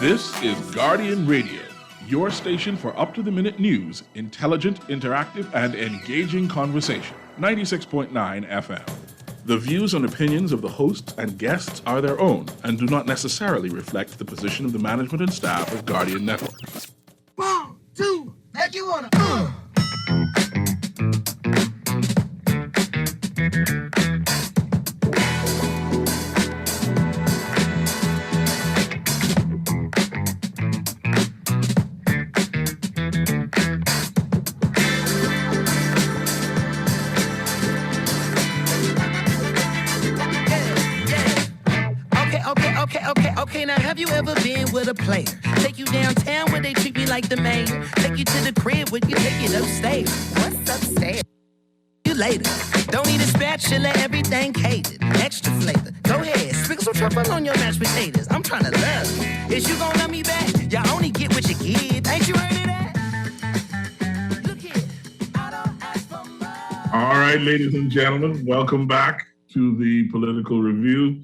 This is Guardian Radio, your station for up-to-the-minute news, intelligent, interactive, and engaging conversation. 96.9 FM. The views and opinions of the hosts and guests are their own and do not necessarily reflect the position of the management and staff of Guardian Network. 1, 2, like you wanna. Okay, now have you ever been with a player? Take you downtown where they treat me like the mayor. Take you to the crib where you take it upstairs. What's upstairs? You later. Don't need a spatula, everything catered. Extra flavor. Go ahead, sprinkle some truffle on your mashed potatoes. I'm trying to love you. Is you gonna love me back? Y'all only get what you give. Ain't you heard of that? Look here, I don't ask for much. All right, ladies and gentlemen, welcome back to the Political Review.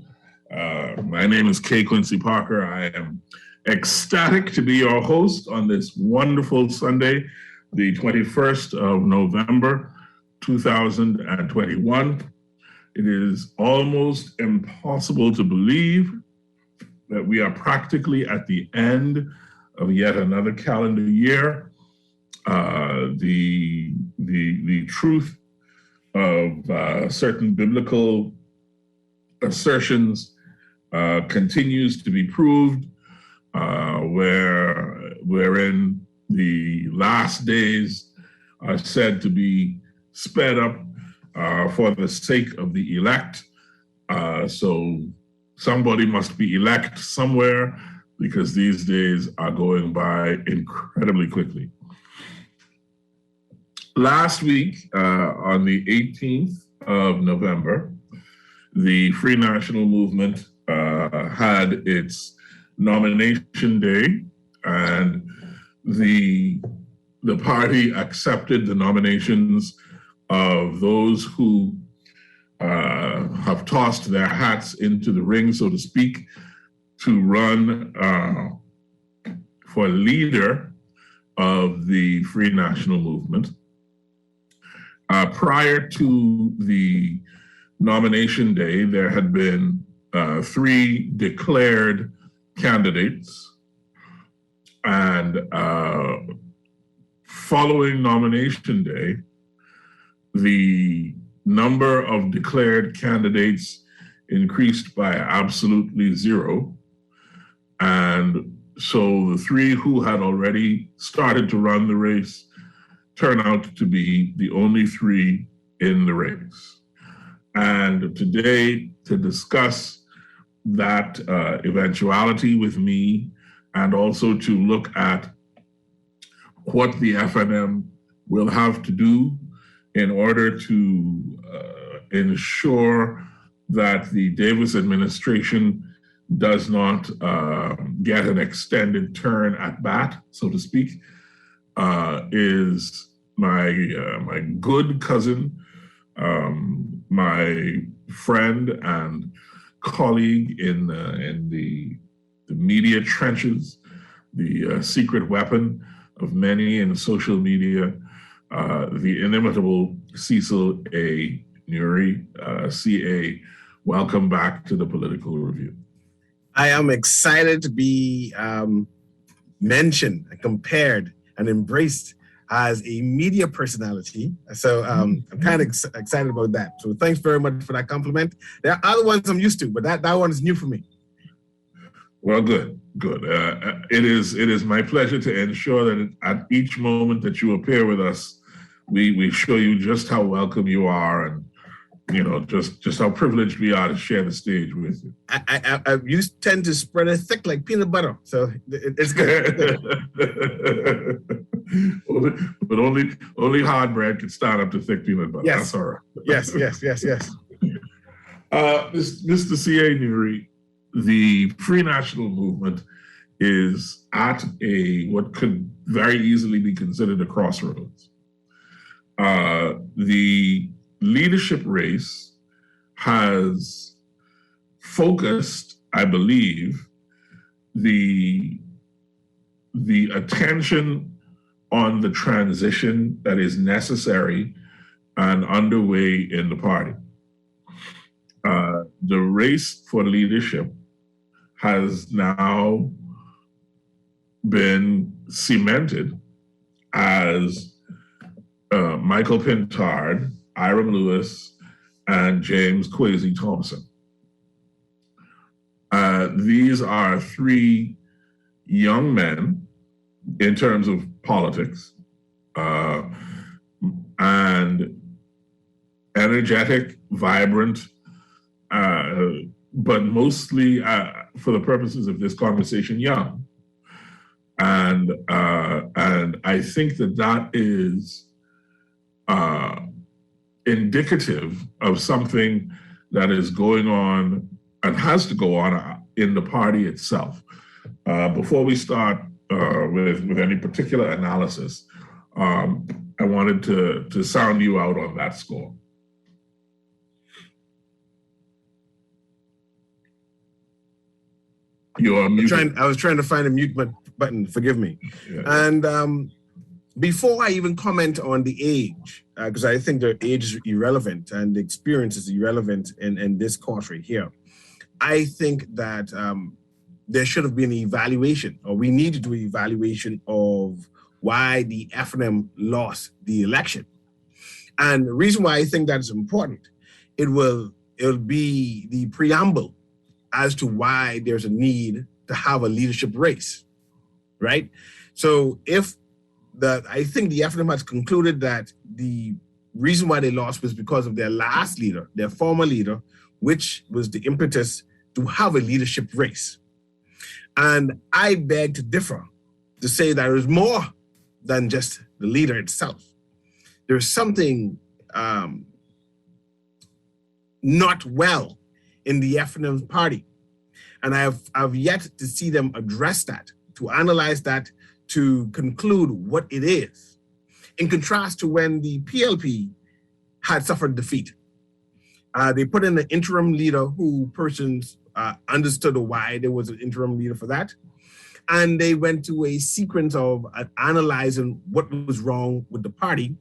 My name is Quincy Parker. I am ecstatic to be your host on this wonderful Sunday, the 21st of November, 2021. It is almost impossible to believe that we are practically at the end of yet another calendar year. The truth of certain biblical assertions continues to be proved, wherein the last days are said to be sped up for the sake of the elect. So somebody must be elect somewhere, because these days are going by incredibly quickly. Last week, on the 18th of November, the Free National Movement had its nomination day, and the party accepted the nominations of those who have tossed their hats into the ring, so to speak, to run for leader of the Free National Movement. Prior to the nomination day, there had been 3 declared candidates, and following nomination day, the number of declared candidates increased by absolutely 0. And so the 3 who had already started to run the race turned out to be the only 3 in the race. And today, to discuss that eventuality with me, and also to look at what the FNM will have to do in order to ensure that the Davis administration does not get an extended turn at bat, so to speak, is my good cousin, my friend and colleague in the media trenches, the secret weapon of many in social media, the inimitable Cecil A. Nuri. CA, welcome back to the Political Review. I am excited to be mentioned, compared, and embraced as a media personality. So I'm kind of excited about that. So thanks very much for that compliment. There are other ones I'm used to, but that one is new for me. Well, good. It is my pleasure to ensure that at each moment that you appear with us, we show you just how welcome you are, and just how privileged we are to share the stage with you. You tend to spread it thick like peanut butter, so it's good. But only hard bread can stand up to thick peanut butter. Yes. That's all right. Yes. Mr. C.A. Nuri, the Free National Movement is at what could very easily be considered a crossroads. The leadership race has focused, I believe, the the attention on the transition that is necessary and underway in the party. The race for leadership has now been cemented as Michael Pintard, Hiram Lewis, and James Kwesi Thompson. These are three young men in terms of politics, and energetic, vibrant, but mostly for the purposes of this conversation, young. And I think that is indicative of something that is going on and has to go on in the party itself. Before we start with any particular analysis, I wanted to sound you out on that score. I was trying to find a mute button. Forgive me. Yeah. And before I even comment on the age, because I think the age is irrelevant and the experience is irrelevant in this course right here, I think that there should have been an evaluation, or we need to do an evaluation of why the FNM lost the election. And the reason why I think that is important, it'll be the preamble as to why there's a need to have a leadership race, right? So I think the FNM has concluded that the reason why they lost was because of their last leader, their former leader, which was the impetus to have a leadership race. And I beg to differ, to say that it was more than just the leader itself. There's something not well in the FNM party. And I've yet to see them address that, to analyze that, to conclude what it is, in contrast to when the PLP had suffered defeat. They put in an interim leader who persons understood why there was an interim leader for that. And they went to a sequence of analyzing what was wrong with the party,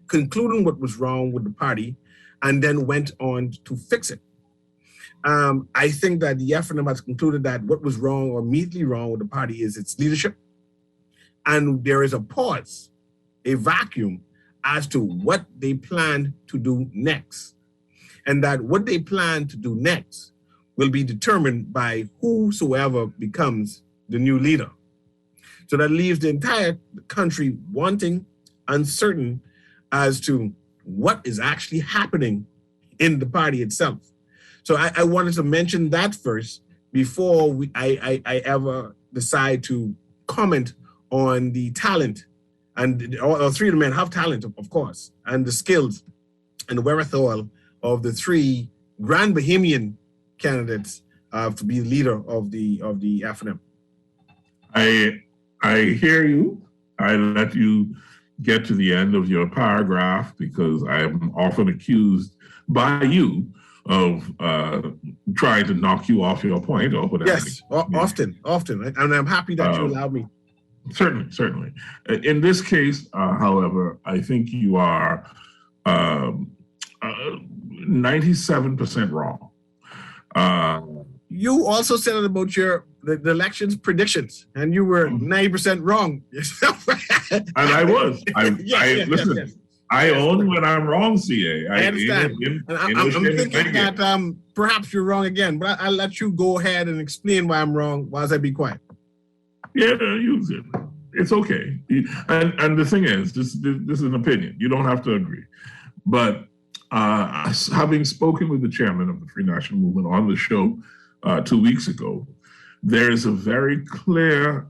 concluding what was wrong with the party, and then went on to fix it. I think that the FNM has concluded that what was wrong or immediately wrong with the party is its leadership. And there is a pause, a vacuum as to what they plan to do next. And that what they plan to do next will be determined by whosoever becomes the new leader. So that leaves the entire country wanting, uncertain as to what is actually happening in the party itself. So I wanted to mention that first before I ever decide to comment on the talent. And all three of the men have talent, of course, and the skills and the wherewithal of the three Grand Bohemian candidates to be leader of the FNM. I hear you. I let you get to the end of your paragraph because I am often accused by you of trying to knock you off your point or whatever. Yes, often, and I'm happy that you allowed me. Certainly. In this case, however, I think you are 97% wrong. You also said it about the elections predictions, and you were 90% wrong yourself. And I was. Listen. Yes. I own when I'm wrong, CA. I understand. I'm thinking that perhaps you're wrong again, but I'll let you go ahead and explain why I'm wrong whilst I be quiet. Yeah, use it. It's okay. And the thing is, this is an opinion. You don't have to agree. But having spoken with the chairman of the Free National Movement on the show 2 weeks ago, there is a very clear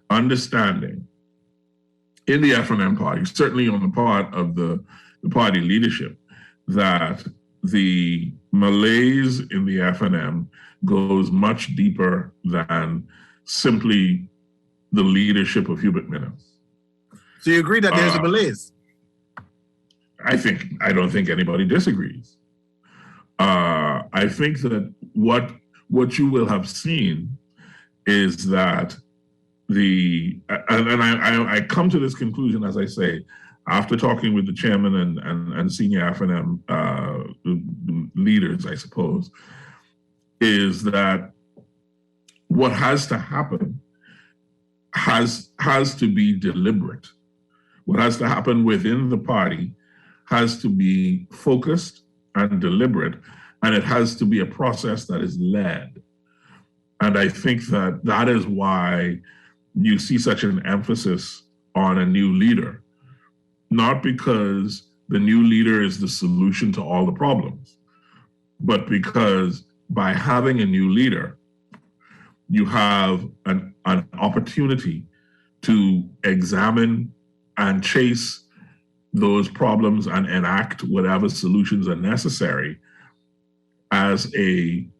understanding in the FNM party, certainly on the part of the party leadership, that the malaise in the FNM goes much deeper than simply the leadership of Hubert Minnis. So you agree that there's a malaise? I don't think anybody disagrees. I think that what you will have seen is that I come to this conclusion, as I say, after talking with the chairman and senior F&M leaders, I suppose, is that what has to happen has to be deliberate. What has to happen within the party has to be focused and deliberate, and it has to be a process that is led. And I think that is why you see such an emphasis on a new leader, not because the new leader is the solution to all the problems, but because by having a new leader, you have an opportunity to examine and chase those problems and enact whatever solutions are necessary as an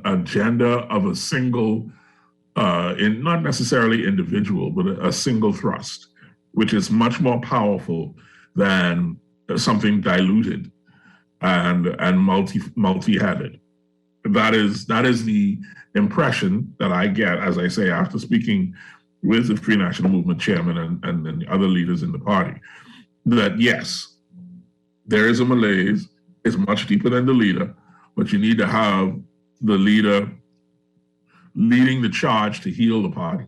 agenda of a single, not necessarily individual, but a single thrust, which is much more powerful than something diluted and multi-headed. That is the impression that I get, as I say, after speaking with the Free National Movement chairman and the other leaders in the party, that yes, there is a malaise. It's much deeper than the leader, but you need to have the leader leading the charge to heal the party.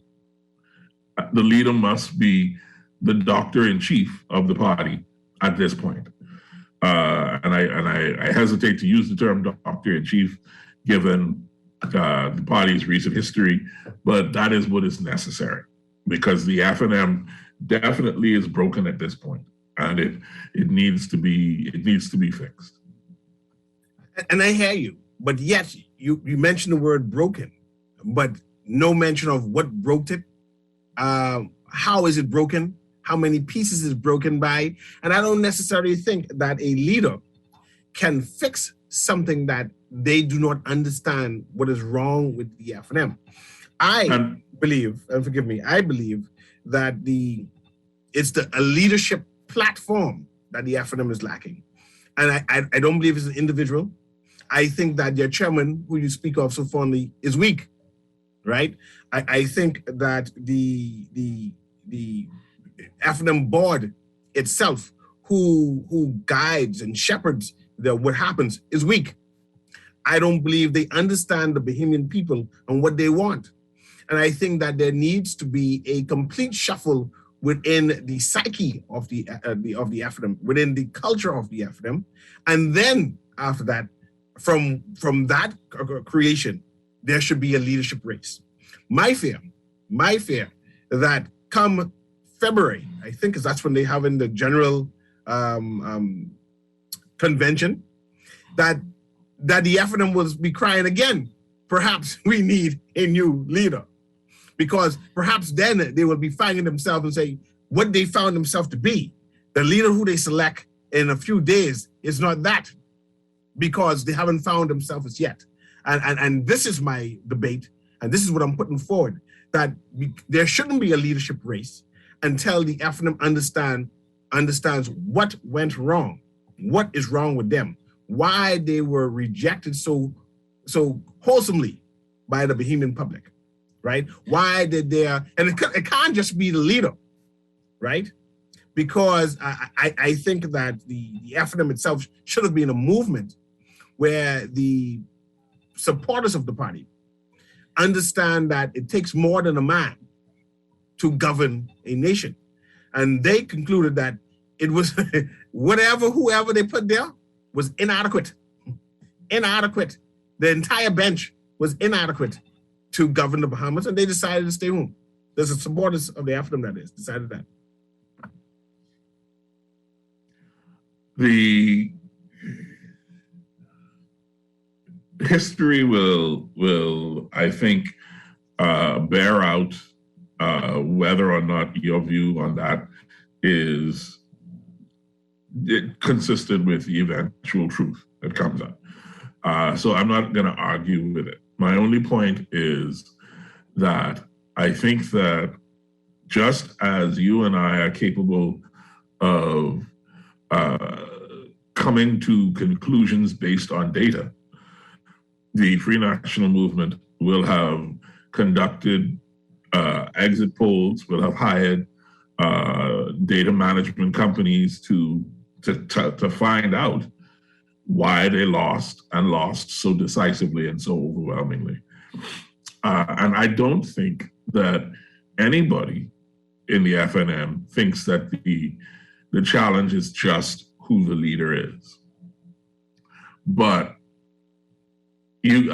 The leader must be the doctor in chief of the party at this point. And I hesitate to use the term doctor in chief given the party's recent history, but that is what is necessary because the F&M definitely is broken at this point, and it needs to be fixed. And I hear you, but yet you mentioned the word broken, but no mention of what broke it. How is it broken? How many pieces is broken by? And I don't necessarily think that a leader can fix something that they do not understand what is wrong with the F&M. I believe, and forgive me, I believe that it's a leadership platform that the F&M is lacking. And I don't believe it's an individual. I think that your chairman, who you speak of so fondly, is weak, right? I think that the F&M board itself, who guides and shepherds what happens, is weak. I don't believe they understand the Bahamian people and what they want. And I think that there needs to be a complete shuffle within the psyche of the F&M, within the culture of the F&M. And then after that, from that creation, there should be a leadership race. My fear that come February, I think, because that's when they have in the general convention, that the F&M will be crying again. Perhaps we need a new leader, because perhaps then they will be finding themselves and say what they found themselves to be. The leader who they select in a few days is not that, because they haven't found themselves as yet. And this is my debate, and this is what I'm putting forward, that there shouldn't be a leadership race until the F&M understands what went wrong, what is wrong with them, why they were rejected so wholesomely by the Bahamian public, right? Why did and it can't just be the leader, right? Because I think that the F&M itself should have been a movement where the supporters of the party understand that it takes more than a man to govern a nation. And they concluded that it was whoever they put there was inadequate. Inadequate. The entire bench was inadequate to govern the Bahamas, and they decided to stay home. There's the supporters of the F&M that decided that. The history will I think, bear out whether or not your view on that is consistent with the eventual truth that comes up. So I'm not going to argue with it. My only point is that I think that just as you and I are capable of coming to conclusions based on data, the Free National Movement will have conducted exit polls will have hired data management companies to find out why they lost and lost so decisively and so overwhelmingly. And I don't think that anybody in the FNM thinks that the challenge is just who the leader is. But it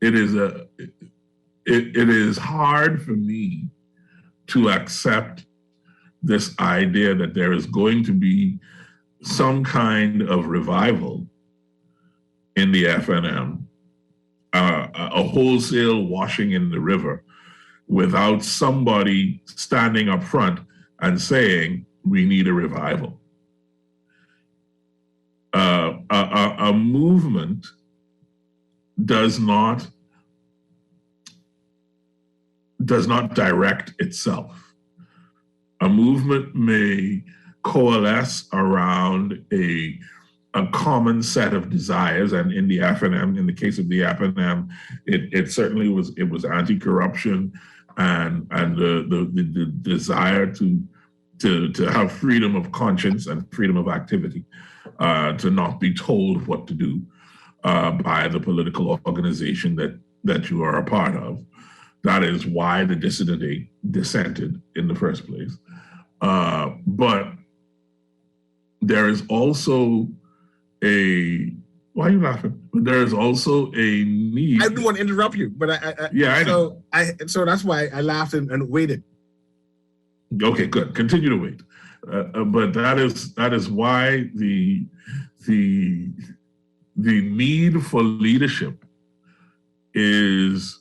is hard for me to accept this idea that there is going to be some kind of revival in the FNM, a wholesale washing in the river, without somebody standing up front and saying, we need a revival. A movement does not direct itself. A movement may coalesce around a common set of desires, and in the FNM, in the case of the FNM, it certainly was anti-corruption and the desire to have freedom of conscience and freedom of activity, to not be told what to do by the political organization that you are a part of. That is why the dissident dissented in the first place. But there is also why are you laughing? There is also a need. I didn't want to interrupt you, but I know. So that's why I laughed and waited. Okay, good. Continue to wait. But that is why the need for leadership is,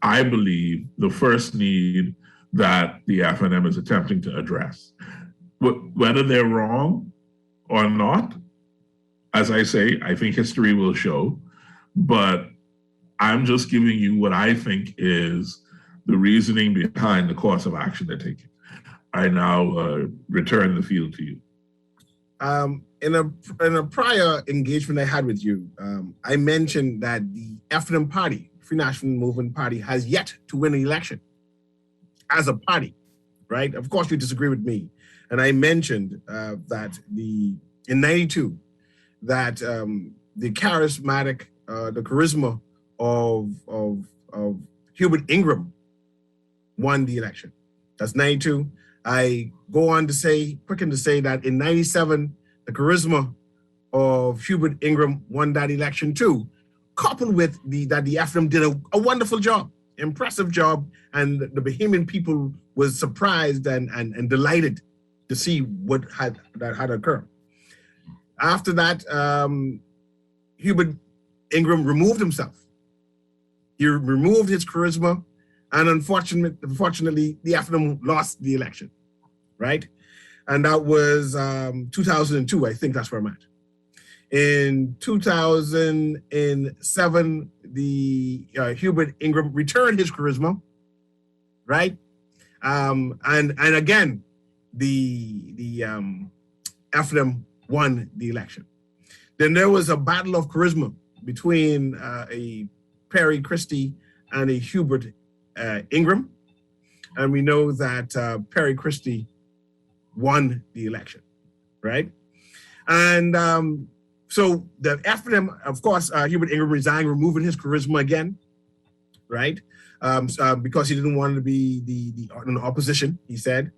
I believe, the first need that the FNM is attempting to address. Whether they're wrong or not, as I say, I think history will show, but I'm just giving you what I think is the reasoning behind the course of action they're taking. I now return the field to you. In a prior engagement I had with you, I mentioned that the FNM Party, Free National Movement Party, has yet to win an election as a party, right? Of course, you disagree with me. And I mentioned that in '92, that the charismatic, the charisma of Hubert Ingram won the election. That's '92. I go on to say, quicken to say that in '97, the charisma of Hubert Ingram won that election too, coupled with that the FNM did a wonderful job, impressive job, and the Bahamian people was surprised and delighted to see what had occurred. After that, Hubert Ingram removed himself. He removed his charisma, and unfortunately, the FNM lost the election, right? And that was 2002, I think that's where I'm at. In 2007, the Hubert Ingram returned his charisma, right? And again, the FNM won the election. Then there was a battle of charisma between a Perry Christie and a Hubert Ingram. And we know that Perry Christie won the election, right? And so the FNM, of course, Hubert Ingram resigned, removing his charisma again, right? Because he didn't want to be in the opposition, he said.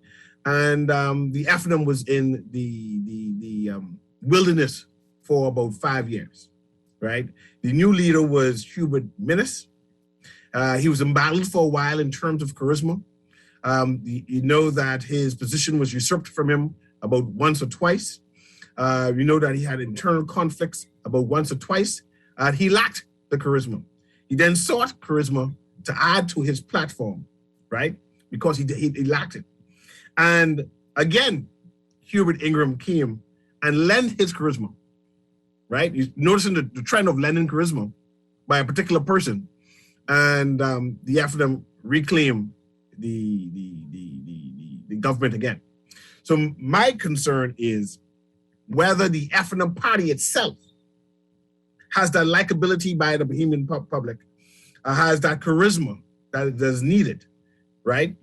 And the FNM was in the wilderness for about 5 years, right? The new leader was Hubert Minnis. He was embattled for a while in terms of charisma. You know that his position was usurped from him about once or twice. You know that he had internal conflicts about once or twice. He lacked the charisma. He then sought charisma to add to his platform, right? Because he lacked it. And again, Hubert Ingram came and lent his charisma, right? You're noticing the trend of lending charisma by a particular person. And the FNM reclaimed the government again. So my concern is whether the FNM party itself has that likability by the Bahamian public, has that charisma that is needed, right?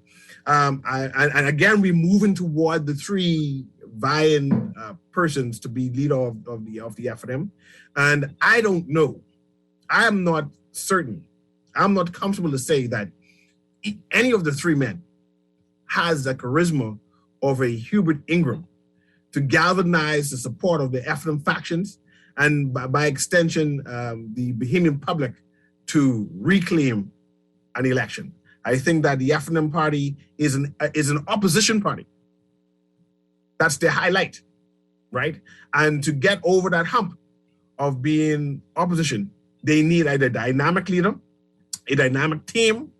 And again, we're moving toward the three vying persons to be leader of the FNM. And I don't know. I am not certain. I'm not comfortable to say that any of the three men has the charisma of a Hubert Ingram to galvanize the support of the FNM factions and by extension, the Bahamian public to reclaim an election. I think that the FNM party is an opposition party. That's their highlight, right? And to get over that hump of being opposition, they need either a dynamic leader, a dynamic team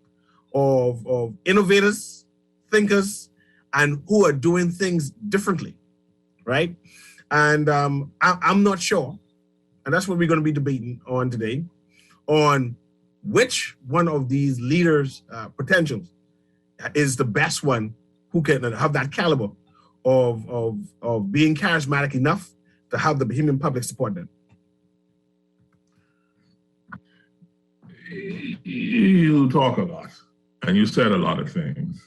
of innovators, thinkers, and who are doing things differently, right? And I'm not sure, and that's what we're going to be debating on today, on which one of these leaders' potentials is the best one who can have that caliber of being charismatic enough to have the Bahamian public support them. You talk a lot, and you said a lot of things.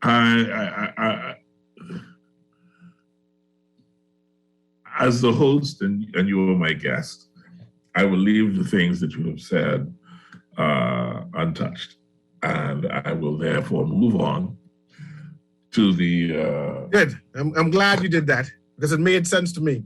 I as the host, and you are my guest, I will leave the things that you have said untouched, and I will therefore move on to the. Good. I'm glad you did that because it made sense to me.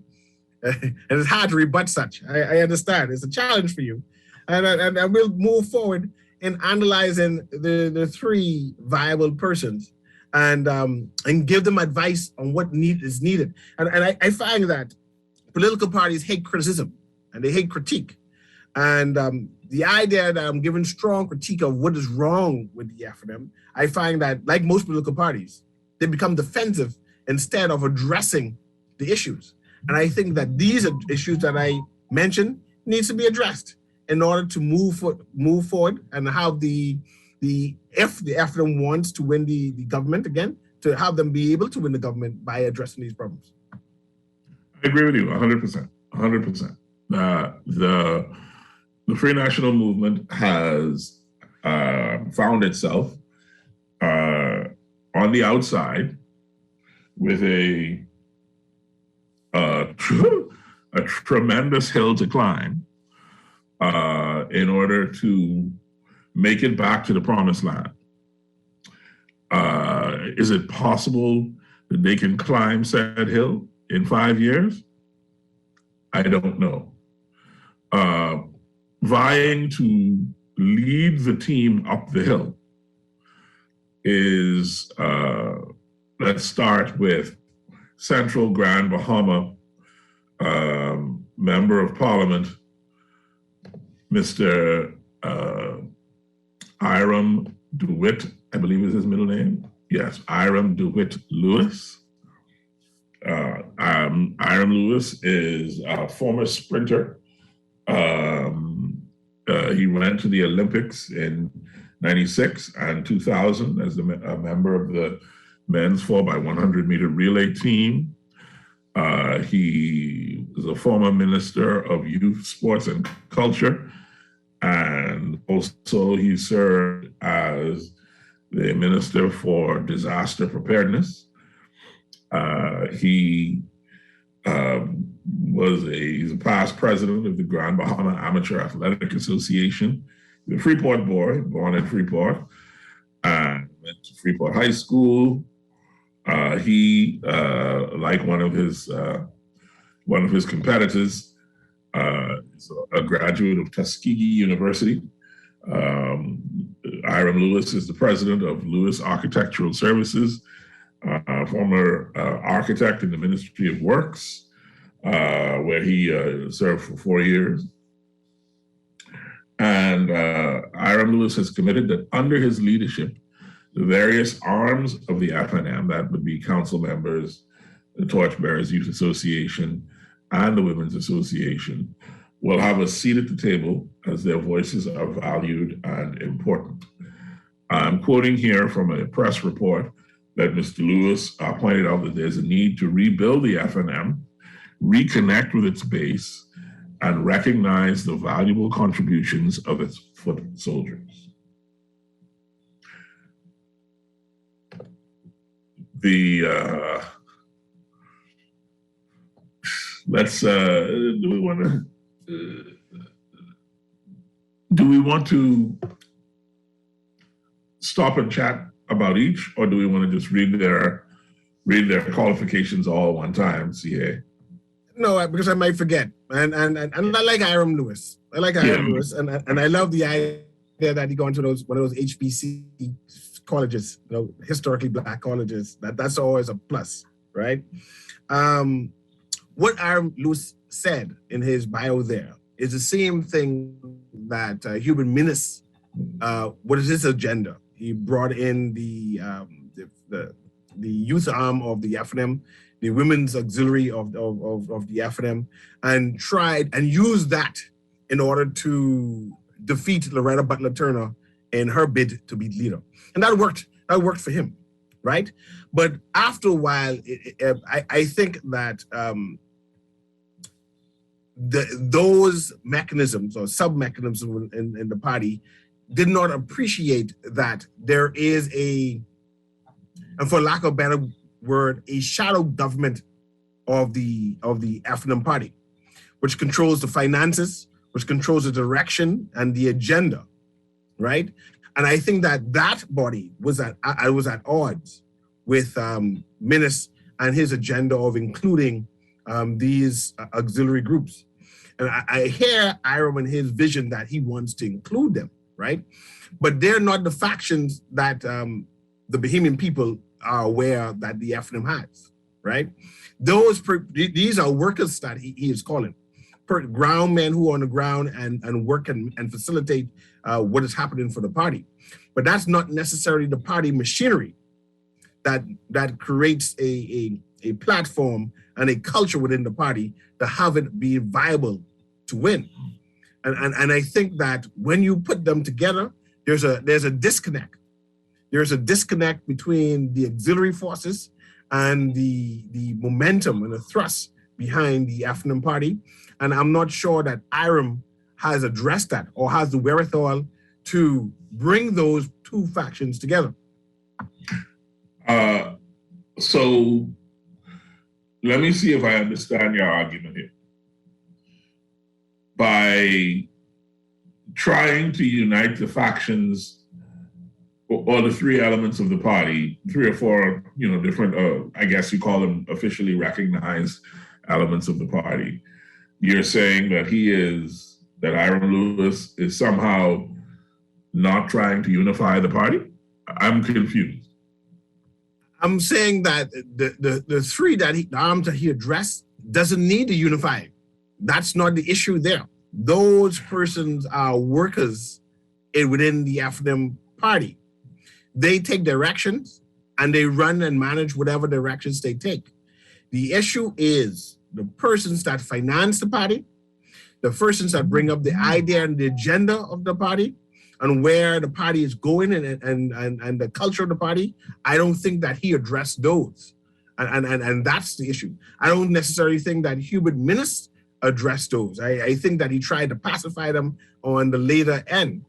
And it's hard to rebut such. I understand. It's a challenge for you, and we'll move forward in analyzing the three viable persons and give them advice on what is needed. And I find that political parties hate criticism and they hate critique. And the idea that I'm giving strong critique of what is wrong with the FNM, I find that, like most political parties, they become defensive instead of addressing the issues. And I think that these are issues that I mentioned needs to be addressed in order to move forward and have if the FNM wants to win the government again, to have them be able to win the government by addressing these problems. I agree with you 100%. 100%. The Free National Movement has found itself on the outside with a tremendous hill to climb in order to make it back to the promised land. Is it possible that they can climb said hill in 5 years? I don't know. Vying to lead the team up the hill is, let's start with Central Grand Bahama Member of Parliament, Mr. Iram DeWitt, I believe is his middle name. Yes, Iram DeWitt Lewis. Iram Lewis is a former sprinter. He went to the Olympics in 96 and 2000 as a member of the men's 4x100 meter relay team. He was a former minister of youth, sports, and culture. And also he served as the Minister for Disaster Preparedness. He's a past president of the Grand Bahama Amateur Athletic Association. He's a Freeport boy, born in Freeport, went to Freeport High School. He, like one of his competitors, is a graduate of Tuskegee University. Iram Lewis is the president of Lewis Architectural Services, former architect in the Ministry of Works, where he served for 4 years. And Iram Lewis has committed that under his leadership, the various arms of the FNM, that would be council members, the Torchbearers Youth Association, and the Women's Association, will have a seat at the table as their voices are valued and important. I'm quoting here from a press report that Mr. Lewis pointed out that there's a need to rebuild the FNM, reconnect with its base, and recognize the valuable contributions of its foot soldiers. Do we want to stop and chat about each, or do we want to just read their qualifications all one time, CA? No, because I might forget. And I like Hiram Lewis. I like Hiram Lewis, and I love the idea that he gone to one of those HBC colleges, historically Black colleges. That's always a plus, right? What Hiram Lewis said in his bio there is the same thing that Hubert Minnis, what is his agenda? He brought in the youth arm of the FNM, the women's auxiliary of the FNM, and tried and used that in order to defeat Loretta Butler Turner in her bid to be leader. And that worked. That worked for him, right? But after a while, I think that those mechanisms or sub-mechanisms in the party did not appreciate that there is and for lack of a better word, a shadow government of the FNM party, which controls the finances, which controls the direction and the agenda, right? And I think that body was at odds with Minnis and his agenda of including these auxiliary groups. And I hear Hiram and his vision that he wants to include them, right? But they're not the factions that the Bahamian people are aware that the FNM has, right? These are workers that he is calling, ground men who are on the ground and work and facilitate what is happening for the party. But that's not necessarily the party machinery that creates a platform and a culture within the party to have it be viable to win. And I think that when you put them together, there's a disconnect. There's a disconnect between the auxiliary forces and the momentum and the thrust behind the FNM party. And I'm not sure that Hiram has addressed that or has the wherewithal to bring those two factions together. So let me see if I understand your argument here. By trying to unite the factions or the three elements of the party, 3 or 4, different, I guess you call them officially recognized elements of the party, you're saying that Hiram Lewis is somehow not trying to unify the party? I'm confused. I'm saying that the three the arms that he addressed doesn't need to unify. That's not the issue there. Those persons are workers within the FNM party. They take directions and they run and manage whatever directions they take. The issue is the persons that finance the party, the persons that bring up the idea and the agenda of the party and where the party is going and the culture of the party. I don't think that he addressed those. And that's the issue. I don't necessarily think that Hubert Minnis addressed those. I think that he tried to pacify them on the later end.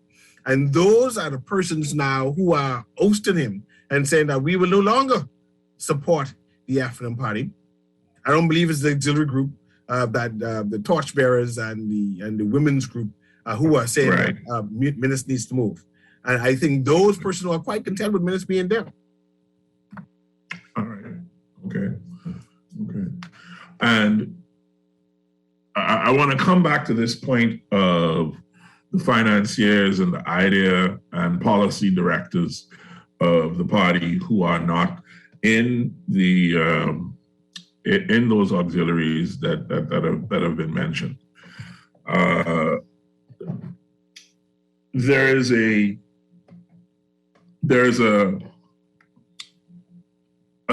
And those are the persons now who are ousting him and saying that we will no longer support the FNM party. I don't believe it's the auxiliary group that the torchbearers and the women's group who are saying that Minnis needs to move. And I think those persons are quite content with Minnis being there. All right. Okay. And I want to come back to this point of the financiers and the idea and policy directors of the party who are not in the in those auxiliaries that have been mentioned. There's a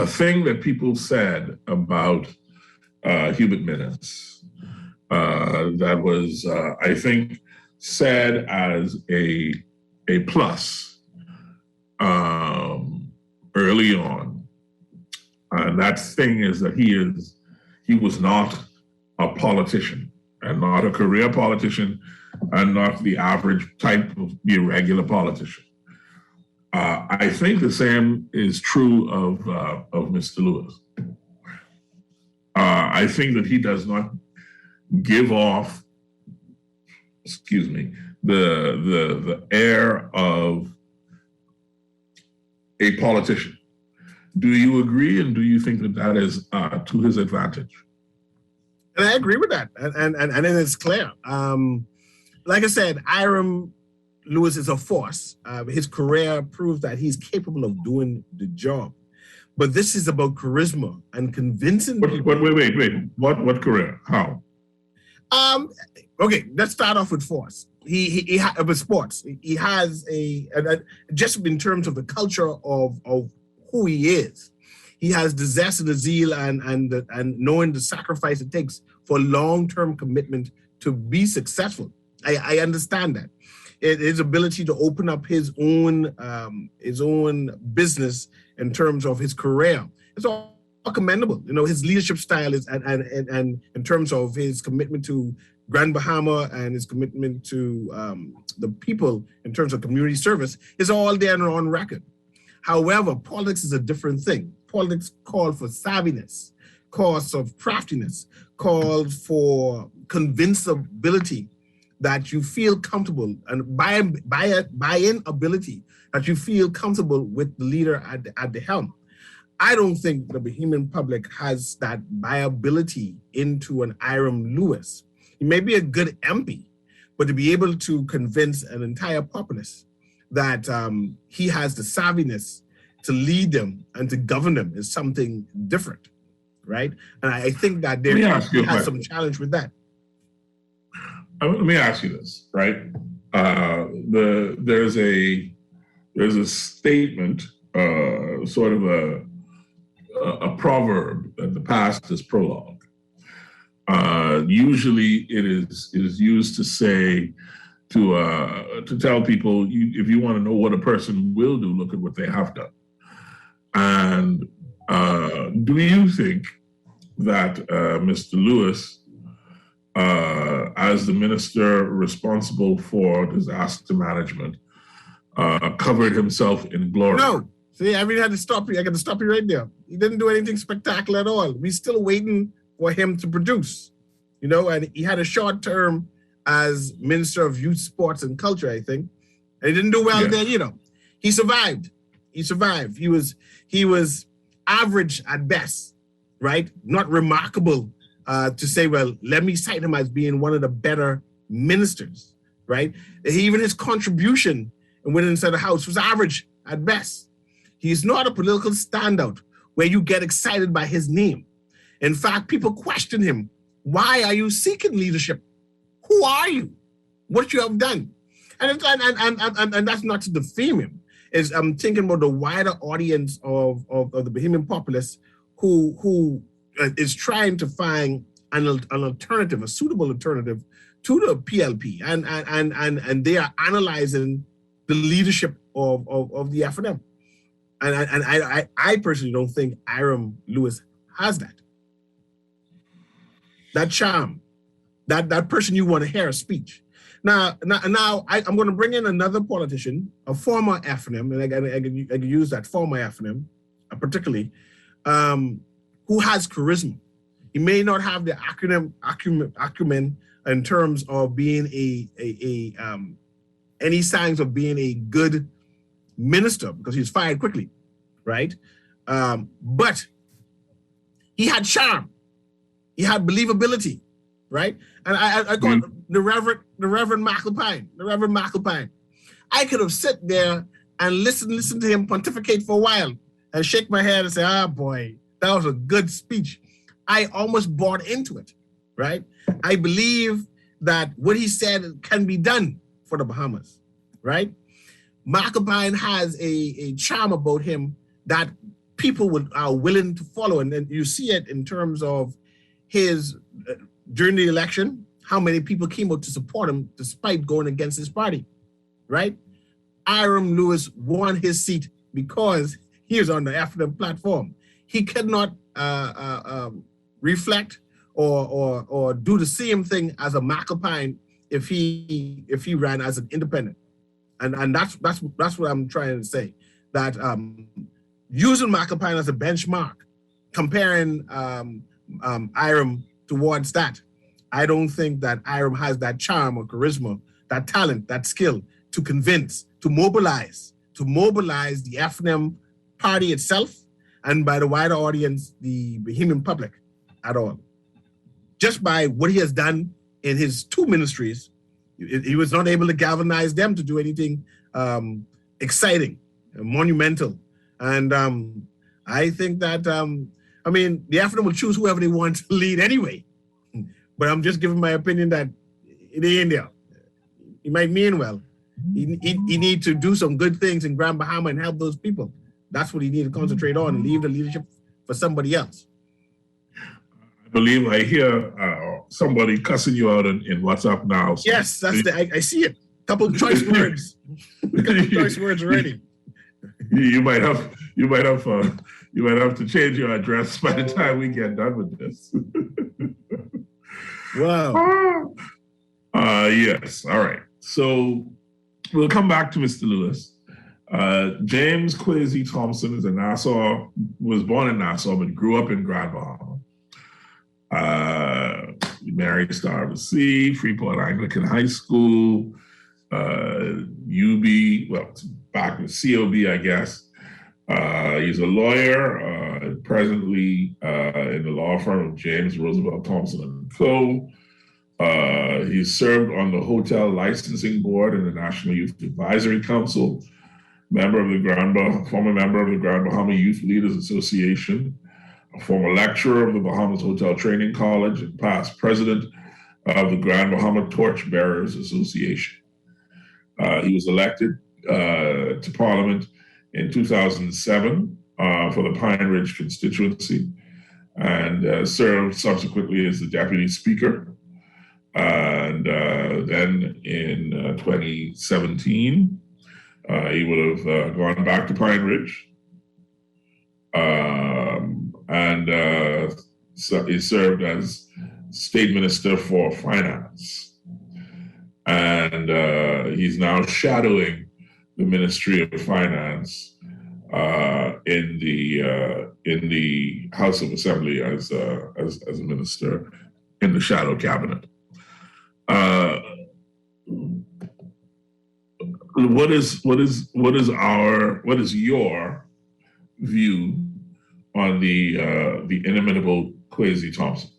thing that people said about Hubert Minnis that was, I think, said as a plus early on. And that thing is that he was not a politician. and not a career politician and not the average type of irregular politician. I think the same is true of Mr. Lewis. I think that he does not give off, the air of a politician. Do you agree, and do you think that that is to his advantage? And I agree with that, and it's clear. Like I said, Hiram Lewis is a force. His career proves that he's capable of doing the job. But this is about charisma and convincing people. Wait. What career? How? Okay, let's start off with force. With sports. He has just in terms of the culture of who he is. He has the zest and the zeal and knowing the sacrifice it takes for long-term commitment to be successful. I understand that. His ability to open up his own business in terms of his career. It's all commendable. You know, his leadership style is and in terms of his commitment to Grand Bahama and his commitment to the people in terms of community service is all there and on record. However, politics is a different thing. Politics calls for savviness, calls for craftiness, calls for convincibility, that you feel comfortable, and buy-in ability, that you feel comfortable with the leader at the helm. I don't think the Bahamian public has that viability into an Hiram Lewis. He may be a good MP, but to be able to convince an entire populace that he has the savviness to lead them and to govern them is something different, right? And I think that there has some challenge with that. Let me ask you this, right? There's a statement, sort of a proverb that the past is prologue. Usually, it is used to say to tell people, if you want to know what a person will do, look at what they have done. And do you think that Mr. Lewis, as the minister responsible for disaster management, covered himself in glory? No. See, I really had to stop you. I got to stop you right there. He didn't do anything spectacular at all. We're still waiting for him to produce, you know, and he had a short term as Minister of Youth, Sports and Culture, I think. And he didn't do well there, you know. He survived. He was average at best, right? Not remarkable to say, well, let me cite him as being one of the better ministers, right? Even his contribution inside the House was average at best. He's not a political standout where you get excited by his name. In fact, people question him. Why are you seeking leadership? Who are you? What you have done? And that's not to defame him. I'm thinking about the wider audience of the Bahamian populace who is trying to find an alternative, a suitable alternative to the PLP, and they are analyzing the leadership of the FNM. And I personally don't think Hiram Lewis has that. That charm, that person you want to hear a speech. Now I'm going to bring in another politician, a former FNM, and I can use that former FNM particularly, who has charisma. He may not have the acumen in terms of being any signs of being a good minister, because he was fired quickly, right? But he had charm. He had believability, right? And I call the Reverend McAlpine. I could have sat there and listened to him pontificate for a while and shake my head and say, boy, that was a good speech. I almost bought into it, right? I believe that what he said can be done for the Bahamas, right? McAlpine has a charm about him that people are willing to follow. And then you see it in terms of his, during the election, how many people came out to support him despite going against his party, right? Hiram Lewis won his seat because he was on the FNM platform. He could not reflect or do the same thing as a McAlpine if he ran as an independent. And that's what I'm trying to say. That using McAlpine as a benchmark, comparing Iram towards that, I don't think that Iram has that charm or charisma, that talent, that skill to convince, to mobilize the FNM party itself, and by the wider audience, the Bahamian public at all. Just by what he has done in his two ministries, he was not able to galvanize them to do anything exciting, monumental. And I think that, the FNM will choose whoever they want to lead anyway. But I'm just giving my opinion that it ain't there. He might mean well. He need to do some good things in Grand Bahama and help those people. That's what he need to concentrate on and leave the leadership for somebody else. I believe I hear somebody cussing you out in WhatsApp now. So yes, I see it. Couple choice words. Choice words already. You might have to change your address by the time we get done with this. Wow. Yes. All right. So we'll come back to Mr. Lewis. James Quincy Thompson was born in Nassau, but grew up in Grand Bahama. He married Star of the Sea, Freeport Anglican High School, UB, back with COB, I guess. He's a lawyer, presently in the law firm of James Roosevelt Thompson and Co. He served on the Hotel Licensing Board and the National Youth Advisory Council, former member of the Grand Bahama Youth Leaders Association, a former lecturer of the Bahamas Hotel Training College, and past president of the Grand Bahama Torch Bearers Association. He was elected to Parliament in 2007 for the Pine Ridge constituency, and served subsequently as the deputy speaker. And then in 2017, he would have gone back to Pine Ridge. So he served as State Minister for Finance. And he's now shadowing the Ministry of Finance in the House of Assembly as a minister in the shadow cabinet. What is your view on the inimitable Quincy Thompson?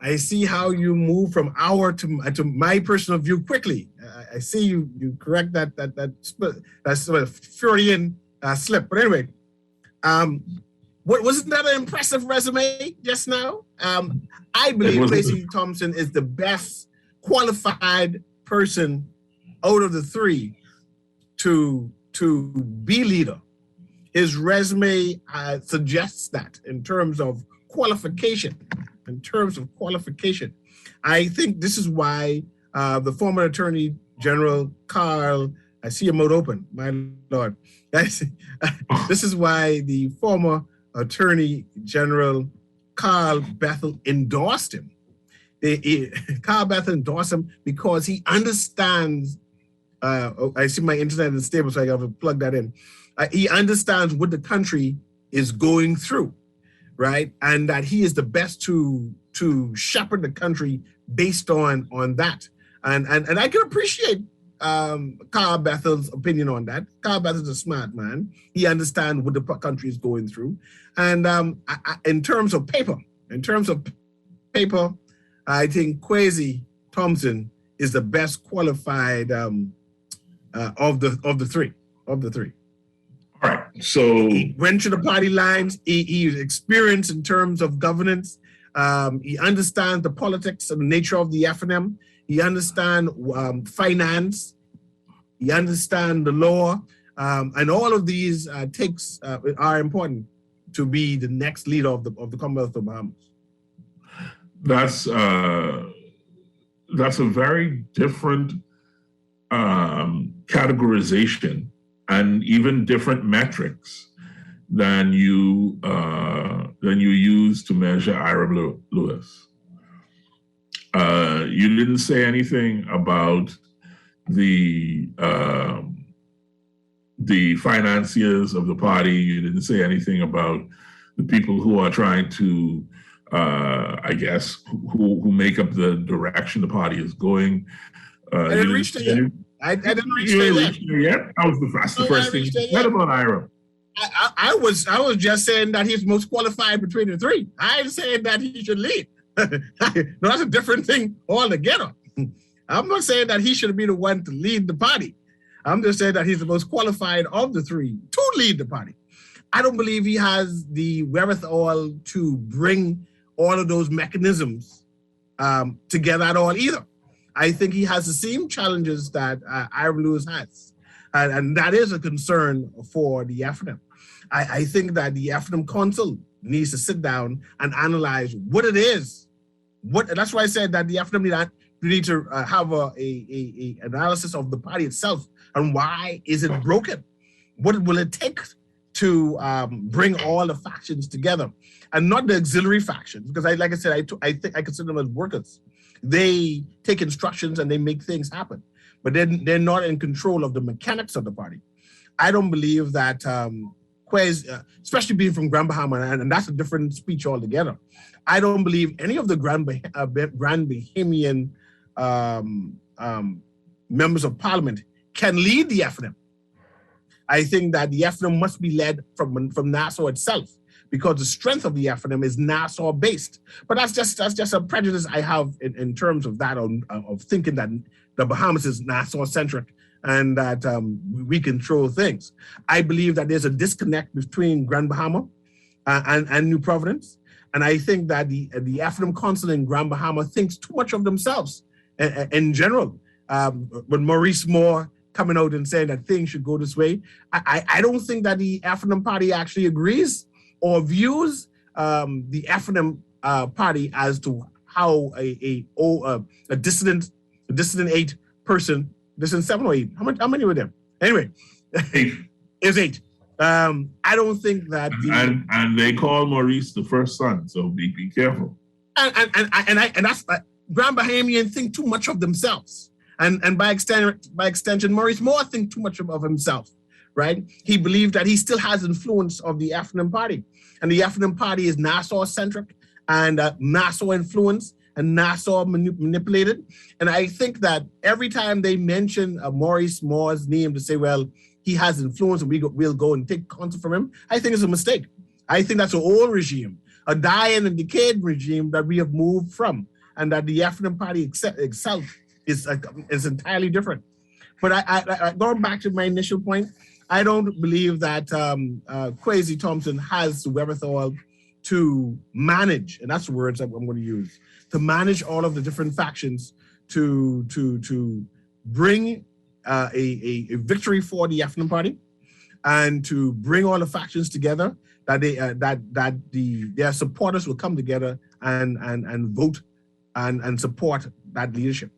I see how you move from our to my personal view quickly. I see you correct that's a Freudian slip. But anyway, wasn't that an impressive resume just now? I believe Quincy Thompson is the best qualified person out of the three to be leader. His resume suggests that in terms of qualification. I think this is why the former Attorney General Carl, I see your mouth open, my Lord. This is why the former Attorney General Carl Bethel endorsed him. Carl Bethel endorsed him because he understands, I see my internet is stable, so I got to plug that in. He understands what the country is going through, right? And that he is the best to shepherd the country based on that. And I can appreciate Carl Bethel's opinion on that. Carl Bethel's a smart man. He understands what the country is going through. And in terms of paper, I think Quincy Thompson is the best qualified of the three. All right. So he went through the party lines. He's experienced in terms of governance. He understands the politics and the nature of the FNM. He understands finance. He understands the law. And all of these are important to be the next leader of the Commonwealth of Bahamas. That's a very different categorization and even different metrics than you use to measure Ira Lewis. You didn't say anything about the financiers of the party. You didn't say anything about the people who are trying to, I guess, who make up the direction the party is going. I didn't reach there yet. I didn't reach there yet. That's the first thing you said about Ira. I was just saying that he's most qualified between the three. I ain't saying that he should lead. No, that's a different thing altogether. I'm not saying that he should be the one to lead the party. I'm just saying that he's the most qualified of the three to lead the party. I don't believe he has the wherewithal to bring all of those mechanisms together at all either. I think he has the same challenges that Ira Lewis has. And that is a concern for the FNM. I think that the FNM Council needs to sit down and analyze what it is. That's why I said that the FNM need to have a analysis of the party itself and why is it broken? What will it take to bring all the factions together and not the auxiliary factions? Because I think I consider them as workers. They take instructions and they make things happen, but they're not in control of the mechanics of the party. I don't believe that Quez, especially being from Grand Bahama, and that's a different speech altogether. I don't believe any of the Grand Bahamian members of parliament can lead the FNM. I think that the FNM must be led from Nassau itself, because the strength of the FNM is Nassau based. But that's just a prejudice I have in terms of that, of thinking that the Bahamas is Nassau centric and that we control things. I believe that there's a disconnect between Grand Bahama and New Providence. And I think that the FNM Council in Grand Bahama thinks too much of themselves in general. When Maurice Moore coming out and saying that things should go this way, I don't think that the FNM party actually agrees or views the FNM party as to how a dissident 8 person, dissident 7 or 8. How many were there? Anyway, 8. It's 8. I don't think that and they call Maurice the first son, so be careful. And that's Grand Bahamian think too much of themselves, and by extension, Maurice Moore think too much of himself, right? He believed that he still has influence of the FNM party, and the FNM party is Nassau centric and Nassau influenced and Nassau manipulated. And I think that every time they mention Maurice Moore's name to say, well, he has influence and we'll go and take counsel from him, I think it's a mistake. I think that's an old regime, a dying and decayed regime that we have moved from, and that the FNM party itself is entirely different. But I going back to my initial point, I don't believe that Quincy Thompson has the wherewithal to manage, and that's the words I'm going to use, to manage all of the different factions to bring a victory for the FNM party, and to bring all the factions together, that their supporters will come together and vote and support that leadership.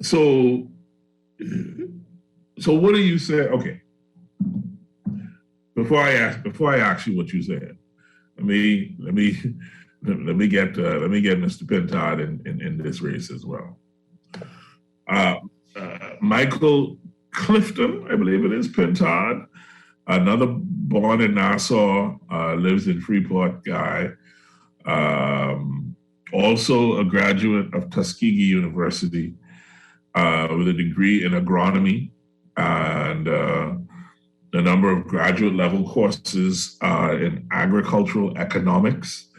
So what do you say? Okay. Before I ask you what you said, let me get Mr. Pintard in this race as well. Michael Clifton, I believe it is, Pintard, another born in Nassau, lives in Freeport guy, also a graduate of Tuskegee University with a degree in agronomy and a number of graduate level courses in agricultural economics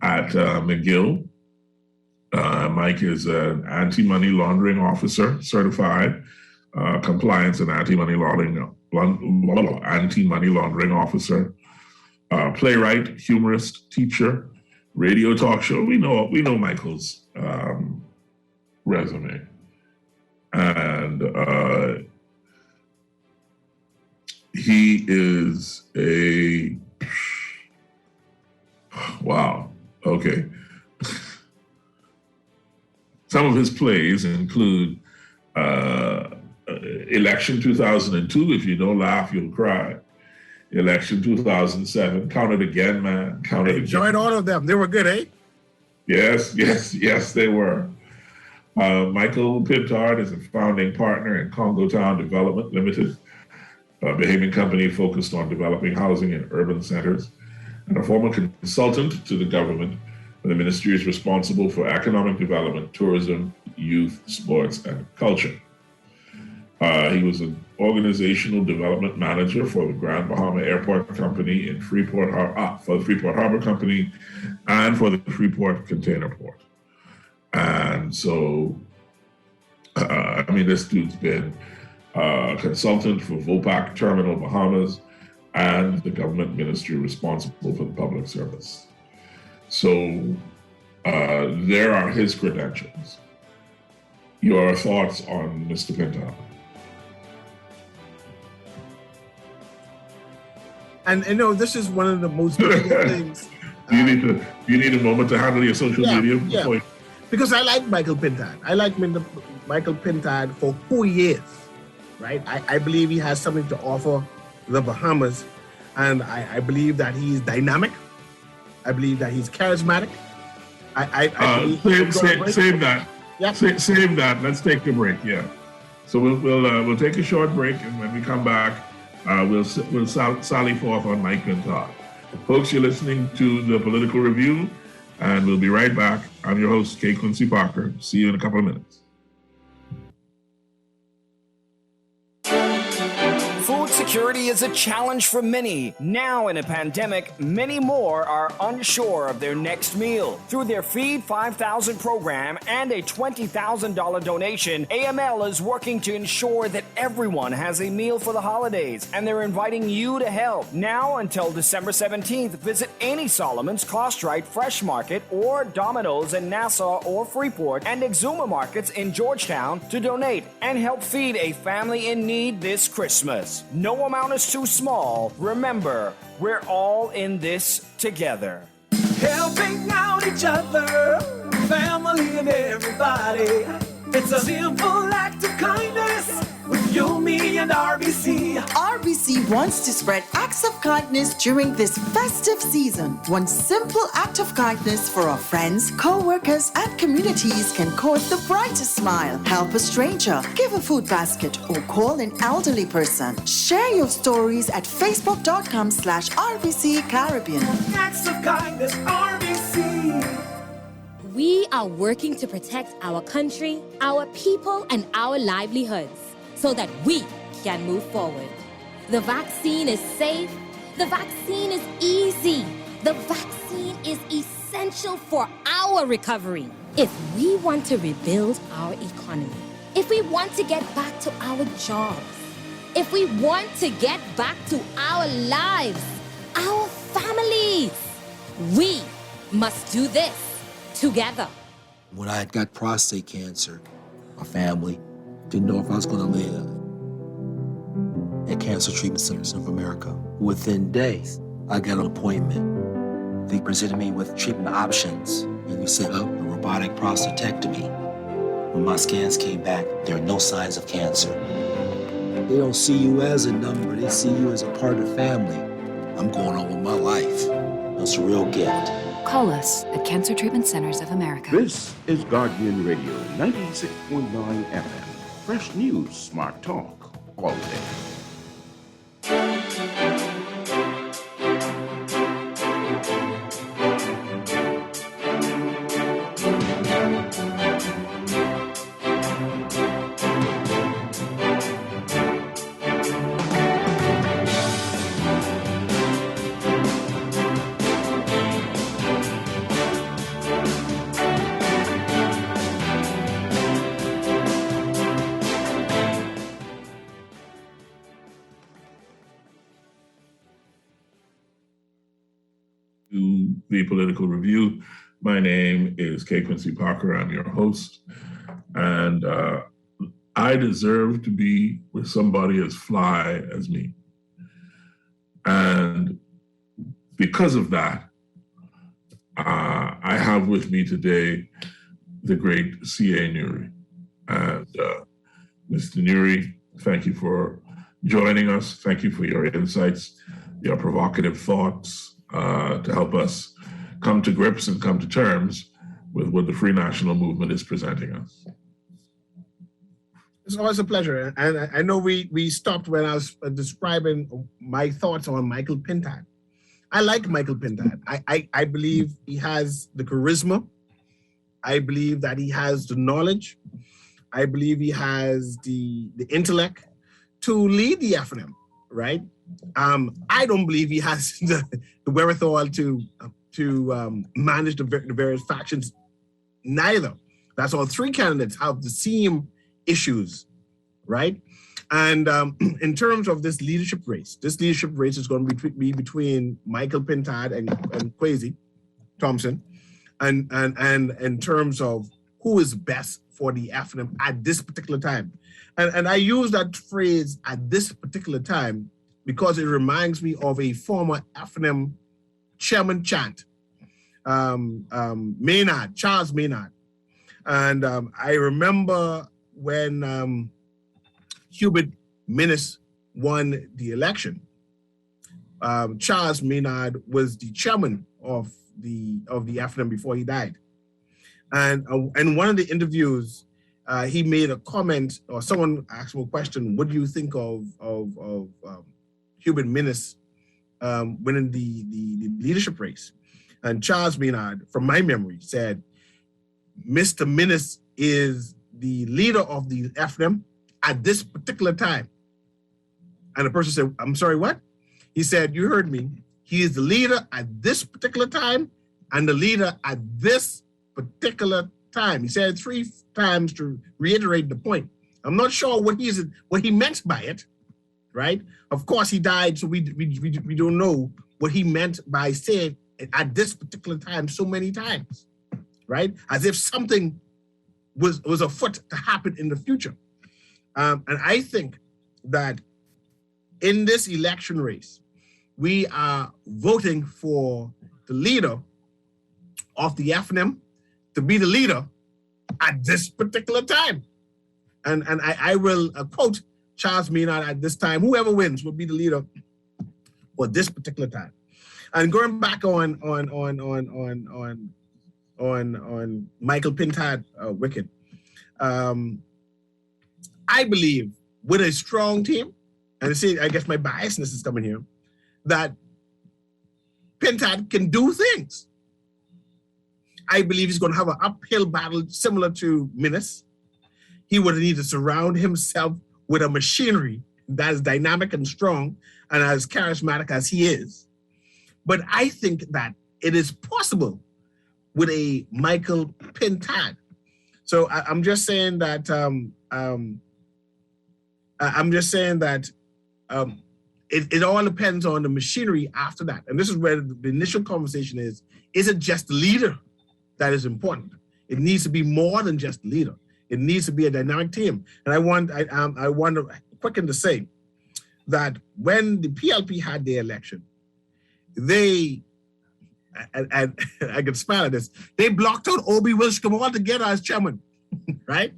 at McGill. Mike is an anti-money laundering officer, certified compliance and anti-money laundering officer, playwright, humorist, teacher, radio talk show. We know Michael's resume, and he is a wow. Okay. Some of his plays include election 2002, if you don't laugh, you'll cry. Election 2007, count it again, man. Count it again. Enjoyed all of them. They were good, eh? Yes, they were. Michael Pintard is a founding partner in Congo Town Development Limited, a Bahamian company focused on developing housing in urban centers, and a former consultant to the government. The ministry is responsible for economic development, tourism, youth, sports, and culture. He was an organizational development manager for the Grand Bahama Airport Company in Freeport for the Freeport Harbor Company and for the Freeport Container Port. And so, this dude's been a consultant for Vopak Terminal Bahamas and the government ministry responsible for the public service. So there are his credentials. Your thoughts on Mr. Pintard? And this is one of the most difficult things. You need a moment to handle your social media? Yeah. Because I like Michael Pintard. I like Michael Pintard for who he is, right? I believe he has something to offer the Bahamas, and I believe that he's dynamic. I believe that he's charismatic. Save that. Yeah. Save that. Let's take a break. Yeah. So we'll take a short break, and when we come back, we'll sally forth on Mike Pintard. Folks, you're listening to the Political Review, and we'll be right back. I'm your host, K. Quincy Parker. See you in a couple of minutes. Food security is a challenge for many. Now in a pandemic, many more are unsure of their next meal. Through their Feed 5,000 program and a $20,000 donation, AML is working to ensure that everyone has a meal for the holidays, and they're inviting you to help. Now until December 17th, visit any Solomon's, Costrite, Fresh Market, or Domino's in Nassau or Freeport, and Exuma Markets in Georgetown to donate and help feed a family in need this Christmas. No amount is too small. Remember, we're all in this together. Helping out each other, family and everybody. It's a simple act of kindness with you, me, and RBC. RBC wants to spread acts of kindness during this festive season. One simple act of kindness for our friends, co-workers, and communities can cause the brightest smile. Help a stranger, give a food basket, or call an elderly person. Share your stories at facebook.com/RBC Caribbean. Acts of kindness, RBC. We are working to protect our country, our people, and our livelihoods so that we can move forward. The vaccine is safe. The vaccine is easy. The vaccine is essential for our recovery. If we want to rebuild our economy, if we want to get back to our jobs, if we want to get back to our lives, our families, we must do this together. When I got prostate cancer, my family didn't know if I was going to live. At Cancer Treatment Centers of America, within days, I got an appointment. They presented me with treatment options, and we set up a robotic prostatectomy. When my scans came back, there are no signs of cancer. They don't see you as a number, they see you as a part of the family. I'm going on with my life. It's a real gift. Call us at Cancer Treatment Centers of America. This is Guardian Radio, 96.9 FM. Fresh news, smart talk, all day. To the Political Review. My name is K. Quincy Parker. I'm your host. And I deserve to be with somebody as fly as me. And because of that, I have with me today the great C.A. Nuri. And Mr. Nuri Thank you for joining us. Thank you for your insights, your provocative thoughts to help us come to grips and come to terms with what the Free National Movement is presenting us. It's always a pleasure. And I know we stopped when I was describing my thoughts on Michael Pintad. I like Michael Pintad. I believe he has the charisma. I believe that he has the knowledge. I believe he has the intellect to lead the FNM, right? I don't believe he has the wherewithal to manage the various factions, neither. That's all three candidates have the same issues, right? And in terms of this leadership race is going to be between Michael Pintad and Quincy Thompson, and in terms of who is best for the FNM at this particular time. And I use that phrase at this particular time because it reminds me of a former FNM chairman chant, Charles Maynard. And I remember when Hubert Minnis won the election, Charles Maynard was the chairman of the FNM before he died. And in one of the interviews, he made a comment, or someone asked him a question, what do you think of Hubert Minnis winning the leadership race? And Charles Maynard, from my memory, said, Mr. Minnis is the leader of the FNM at this particular time. And the person said, I'm sorry, what? He said, you heard me. He is the leader at this particular time and the leader at this particular time. He said it 3 times to reiterate the point. I'm not sure what he meant by it, right? Of course, he died, so we don't know what he meant by saying at this particular time so many times, right? As if something was afoot to happen in the future. And I think that in this election race, we are voting for the leader of the FNM to be the leader at this particular time. And I will quote Charles Maynard at this time, whoever wins will be the leader for this particular time. And going back on Michael Pintad wicket, I believe with a strong team, and I guess my biasness is coming here, that Pintad can do things. I believe he's going to have an uphill battle similar to Minnis. He would need to surround himself with a machinery that is dynamic and strong and as charismatic as he is. But I think that it is possible with a Michael Pintad. So I'm just saying that it all depends on the machinery after that. And this is where the initial conversation is it just the leader that is important? It needs to be more than just the leader. It needs to be a dynamic team. And I want to quicken to say that when the PLP had their election, I can smile at this, they blocked out Obi Wilshcombe altogether as chairman, right?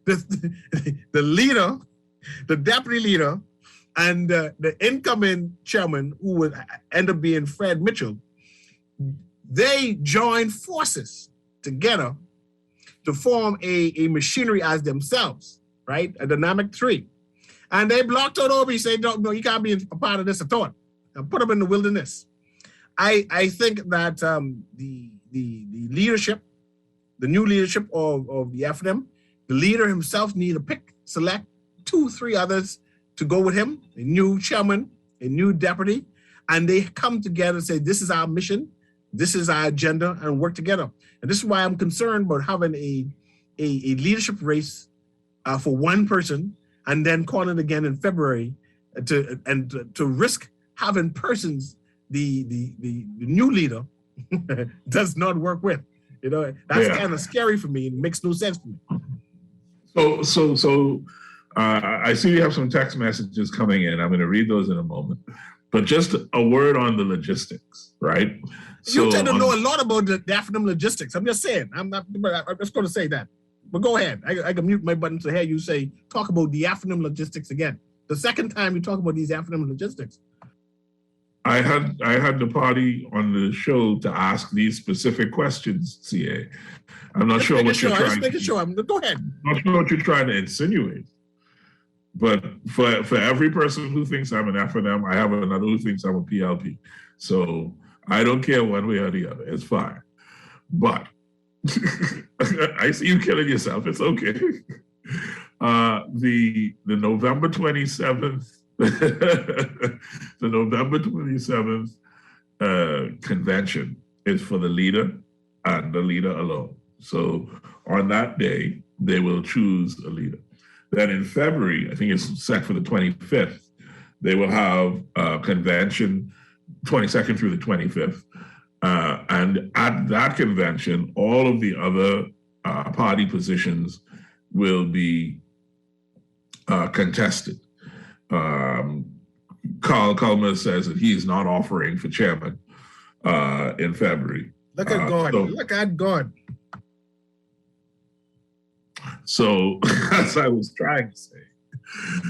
The leader, the deputy leader, and the incoming chairman, who would end up being Fred Mitchell, they joined forces together to form a machinery as themselves, right? A dynamic three. And they blocked out Obi, saying, no, you can't be a part of this at all. And put them in the wilderness. I think that the leadership, the new leadership of the FNM, the leader himself need to select 2-3 others to go with him, a new chairman, a new deputy, and they come together and say, this is our mission, this is our agenda, and work together. And this is why I'm concerned about having a leadership race for one person and then calling again in February to risk having persons the new leader does not work with. You know, that's kind of scary for me. It makes no sense to me. So I see you have some text messages coming in. I'm going to read those in a moment. But just a word on the logistics, right? You tend to know a lot about the FNM logistics. I'm just saying. I'm just going to say that. But go ahead. I can mute my button to hear you talk about the acronym logistics again. The second time you talk about these acronym logistics. I had the party on the show to ask these specific questions, CA. I'm not sure what you're trying to do. Go ahead. I'm not sure what you're trying to insinuate. But for every person who thinks I'm an F&M, I have another who thinks I'm a PLP. So I don't care one way or the other. It's fine. But I see you killing yourself. It's okay. The November 27th, the November 27th convention is for the leader and the leader alone. So on that day, they will choose a leader. Then in February, I think it's set for the 25th, they will have a convention, 22nd through the 25th. And at that convention, all of the other party positions will be contested. Carl Culmer says that he is not offering for chairman in February. Look at God. Look at God. So as I was trying to say.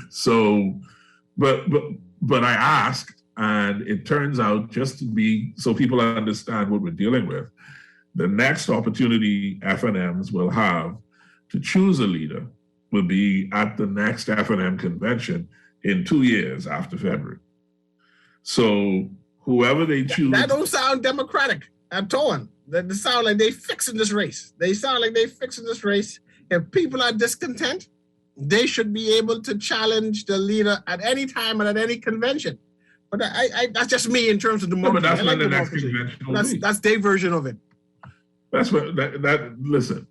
So, but I asked, and it turns out, just to be so people understand what we're dealing with, the next opportunity F&Ms will have to choose a leader will be at the next F&M convention in 2 years after February. So whoever they choose. That don't sound democratic at all. They sound like they fixing this race. If people are discontent, they should be able to challenge the leader at any time and at any convention. But that's just me in terms of democracy. But that's not the next convention. That's their version of it. That's what listen.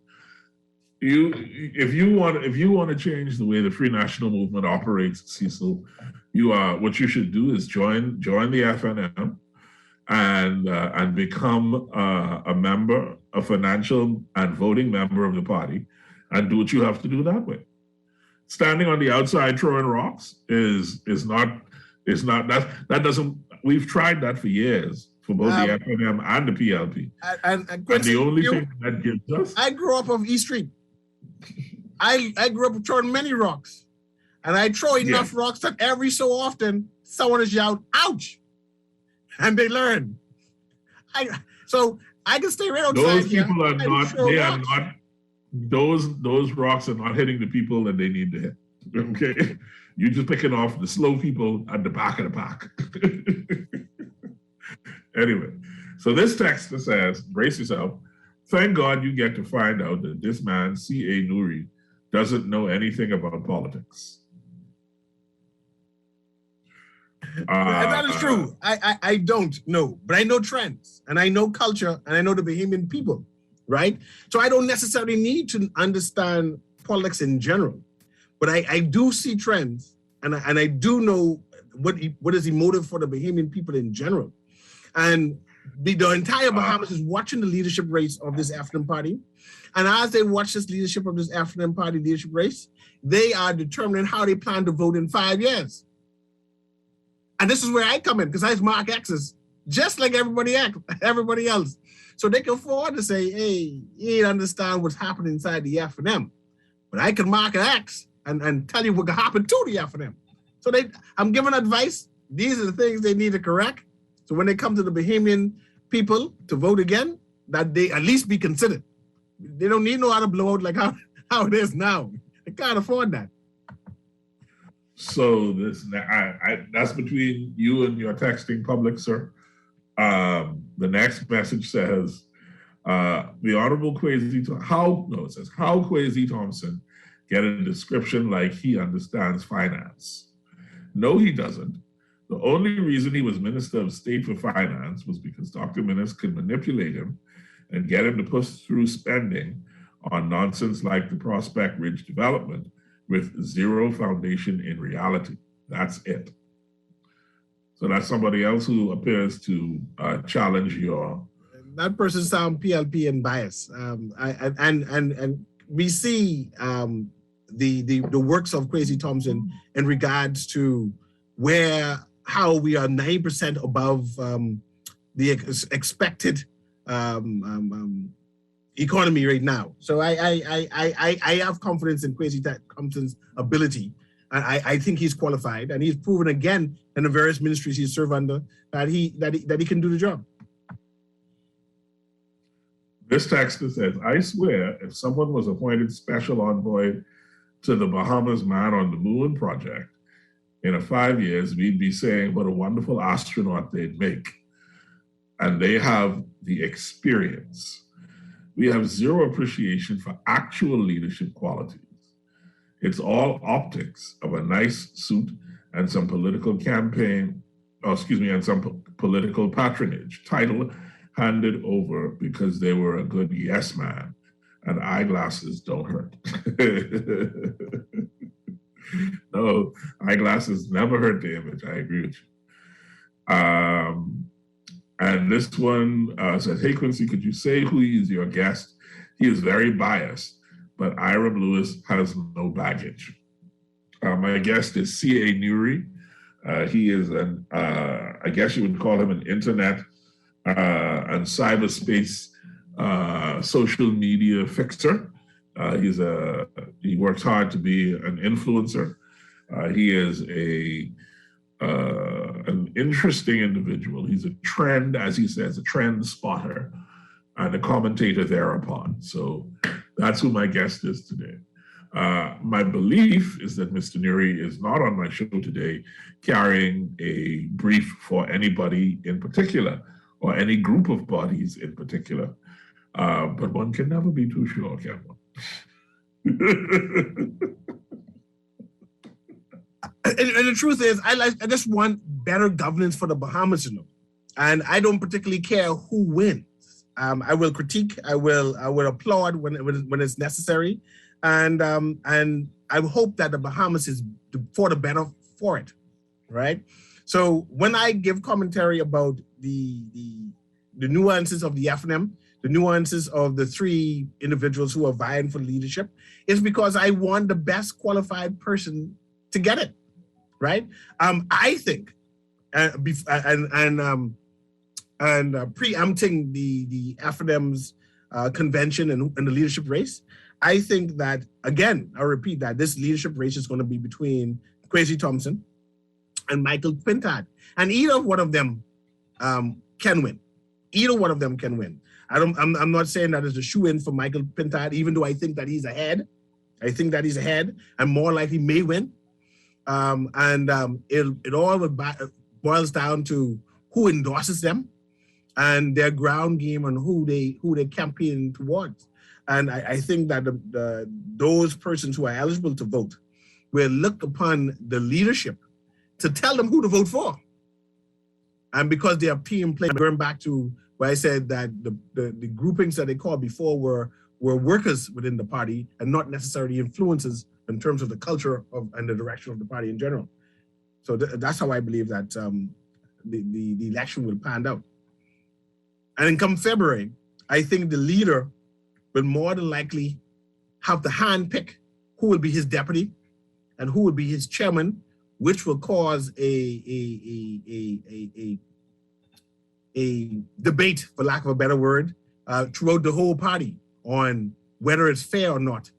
If you want to change the way the Free National Movement operates, Cecil, what you should do is join the FNM and become a member, a financial and voting member of the party, and do what you have to do that way. Standing on the outside throwing rocks is not that doesn't. We've tried that for years for both the FNM and the PLP. And the only thing that gives us. I grew up on East Street. I grew up throwing many rocks, and I throw enough rocks that every so often someone is yelled "ouch," and they learn. So I can stay right outside. Those people are not. They are not. Those rocks are not hitting the people that they need to hit. Okay, you're just picking off the slow people at the back of the pack. Anyway, so this text says, "Brace yourself. Thank God you get to find out that this man, C.A. Nuri, doesn't know anything about politics." That is true. I don't know, but I know trends, and I know culture, and I know the Bahamian people, right? So I don't necessarily need to understand politics in general, but I do see trends, and I do know what is the motive for the Bahamian people in general. And the entire Bahamas is watching the leadership race of this African party. And as they watch this leadership of this African party leadership race, they are determining how they plan to vote in 5 years. And this is where I come in, because I mark X's, just like everybody else. So they can afford to say, hey, you ain't understand what's happening inside the F&M. But I can mark an X and tell you what can happen to the F&M. So I'm giving advice. These are the things they need to correct. So when they come to the Bahamian people to vote again, that they at least be considered. They don't need no other blowout like how it is now. They can't afford that. So that's between you and your texting public, sir. The next message says, the Honorable Quincy, it says, how Quincy Thompson get a description like he understands finance? No, he doesn't. The only reason he was Minister of State for Finance was because Dr. Minnis could manipulate him and get him to push through spending on nonsense like the Prospect Ridge development with zero foundation in reality. That's it. So that's somebody else who appears to challenge your. That person sounds PLP and bias. And we see the works of Quincy Thompson in regards to how we are 9% above the expected economy right now. So I have confidence in Quincy Thompson's ability. I think he's qualified, and he's proven again in the various ministries he's served under that he can do the job. This texter says, I swear, if someone was appointed special envoy to the Bahamas Man on the Moon project, in 5 years, we'd be saying what a wonderful astronaut they'd make. And they have the experience. We have zero appreciation for actual leadership qualities. It's all optics of a nice suit and some political campaign, and some political patronage, title handed over because they were a good yes man, and eyeglasses don't hurt. No, eyeglasses never hurt the image. I agree with you. And this one says, hey, Quincy, could you say who is your guest? He is very biased, but Ira Lewis has no baggage. My guest is C.A. Nuri. He is I guess you would call him an internet and cyberspace social media fixer. He works hard to be an influencer. He is an interesting individual. He's a trend, as he says, a trend spotter and a commentator thereupon. So that's who my guest is today. My belief is that Mr. Nuri is not on my show today carrying a brief for anybody in particular or any group of bodies in particular. But one can never be too sure, can one? And the truth is, I just want better governance for the Bahamas, and I don't particularly care who wins. I will critique, I will applaud when it's necessary, and I hope that the Bahamas is for the better for it, right? So when I give commentary about the nuances of the FNM, the nuances of the three individuals who are vying for leadership, it's because I want the best qualified person to get it, right? I think, preempting the FNM's convention and the leadership race, I think that, again, I repeat that this leadership race is going to be between Quincy Thompson and Michael Pintard. And either one of them can win. Either one of them can win. I'm not saying that it's a shoe-in for Michael Pintard, even though I think that he's ahead. I think that he's ahead and more likely may win. It all boils down to who endorses them and their ground game and who they campaign towards. And I think that those persons who are eligible to vote will look upon the leadership to tell them who to vote for. And because they are team playing, going back to where I said that the groupings that they called before were workers within the party and not necessarily influences in terms of the culture and the direction of the party in general. So that's how I believe that the election will pan out. And then come February, I think the leader will more than likely have to handpick who will be his deputy and who will be his chairman, which will cause a debate, for lack of a better word, throughout the whole party on whether it's fair or not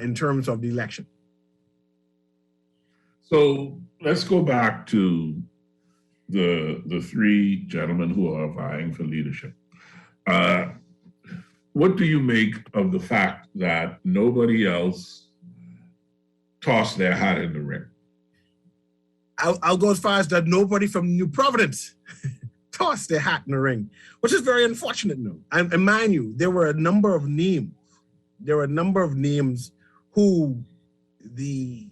in terms of the election. So let's go back to the three gentlemen who are vying for leadership. What do you make of the fact that nobody else tossed their hat in the ring? I'll go as far as that nobody from New Providence tossed their hat in the ring, which is very unfortunate. No, and mind you, there were a number of names. There were a number of names who the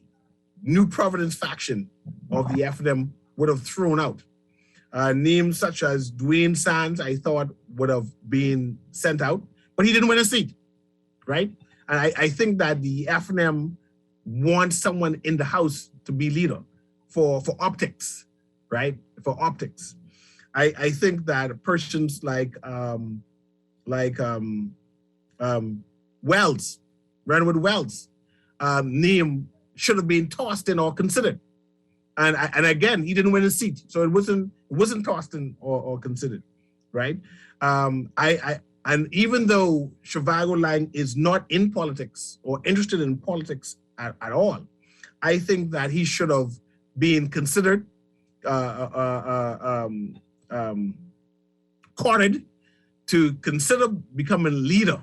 New Providence faction of the FNM would have thrown out. Names such as Dwayne Sands, I thought would have been sent out, but he didn't win a seat, right? And I think that the FNM wants someone in the house to be leader for optics, right? For optics. I think that persons like Wells, Renwood Wells, name should have been tossed in or considered. And again, he didn't win a seat, so it wasn't tossed in or considered, right? I And even though Zhivago Lang is not in politics or interested in politics at all, I think that he should have been considered, courted to consider becoming leader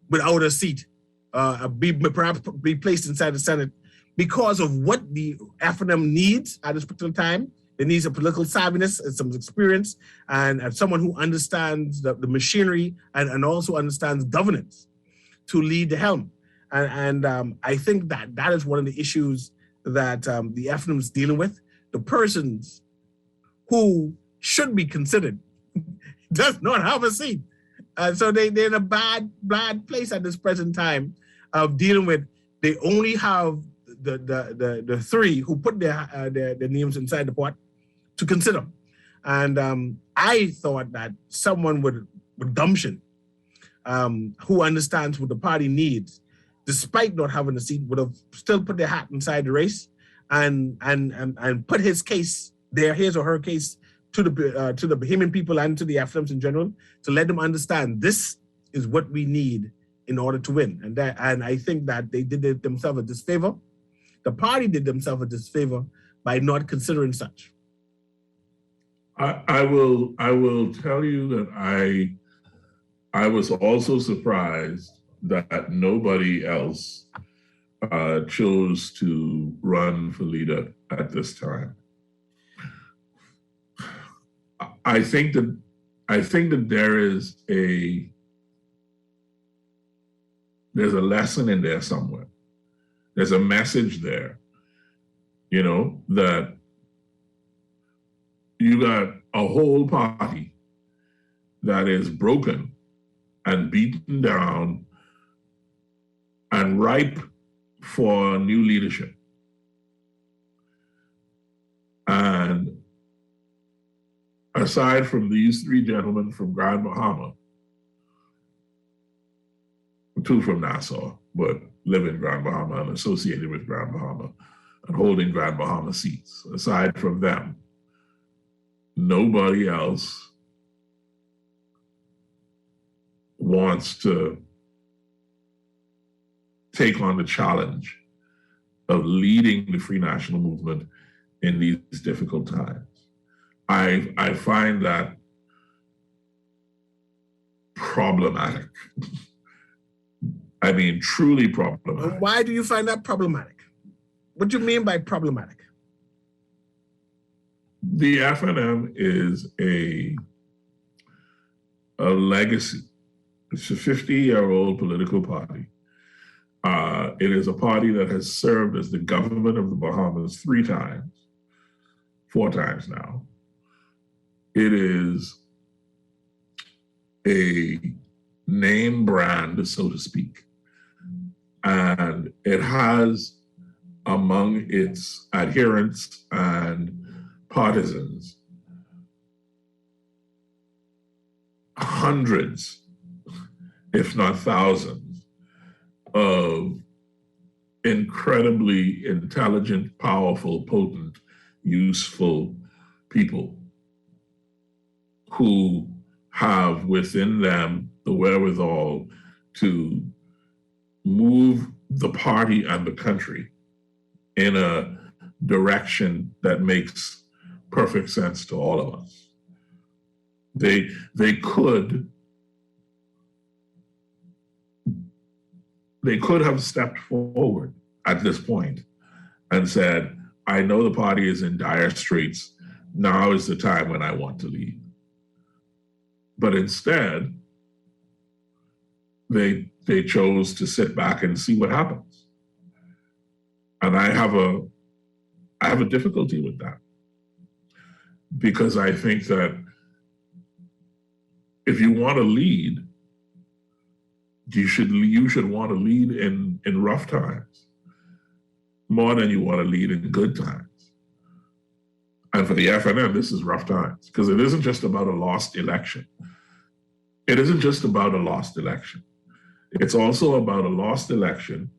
without a seat, perhaps be placed inside the Senate because of what the FNM needs at this particular time. It needs a political savviness and some experience and someone who understands the machinery and also understands governance to lead the helm. And I think that is one of the issues that the FNM is dealing with. The persons who should be considered does not have a seat. So they're in a bad place at this present time of dealing with. They only have the three who put their names inside the pot to consider. And I thought that someone with gumption, who understands what the party needs, despite not having a seat, would have still put their hat inside the race and put his case, his or her case, to the Bahamian people and to the FNMs in general, to let them understand this is what we need in order to win. And I think that they did themselves a disfavor. The party did themselves a disfavor by not considering such. I will tell you that I was also surprised that nobody else chose to run for leader at this time. I think that there's a lesson in there somewhere. There's a message there, that you got a whole party that is broken and beaten down and ripe for new leadership. And aside from these three gentlemen from Grand Bahama, two from Nassau, but live in Grand Bahama and associated with Grand Bahama and holding Grand Bahama seats, aside from them, nobody else wants to take on the challenge of leading the Free National Movement in these difficult times. I find that problematic. I mean, truly problematic. Why do you find that problematic? What do you mean by problematic? The FNM is a legacy. It's a 50-year-old political party. It is a party that has served as the government of the Bahamas 4 times now. It is a name brand, so to speak. And it has among its adherents and partisans hundreds, if not thousands, of incredibly intelligent, powerful, potent, useful people who have within them the wherewithal to move the party and the country in a direction that makes perfect sense to all of us. They could have stepped forward at this point and said, I know the party is in dire straits. Now is the time when I want to lead. But instead, they chose to sit back and see what happens. And I have a difficulty with that, because I think that if you want to lead, you should want to lead in rough times more than you want to lead in good times. And for the FNM, this is rough times, because it isn't just about a lost election. It isn't just about a lost election. It's also about a lost election,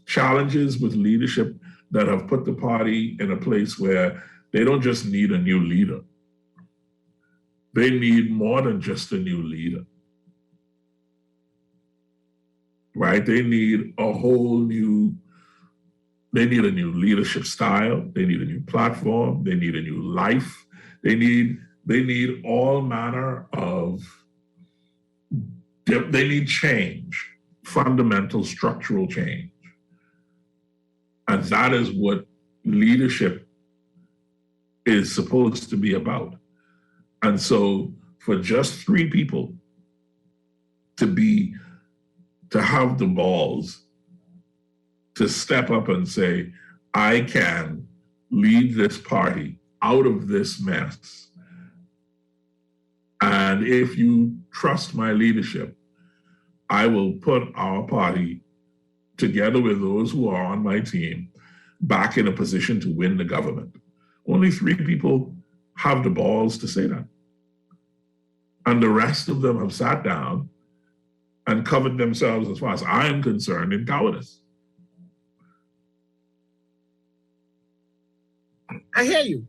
challenges with leadership that have put the party in a place where they don't just need a new leader. They need more than just a new leader. right? They need a new leadership style. They need a new platform. They need a new life. They need all manner of, they need change, fundamental structural change. And that is what leadership is supposed to be about. And so for just 3 people to have the balls to step up and say, I can lead this party out of this mess. And if you trust my leadership, I will put our party together with those who are on my team back in a position to win the government. Only 3 people have the balls to say that. And the rest of them have sat down and covered themselves, as far as I am concerned, in cowardice. I hear you,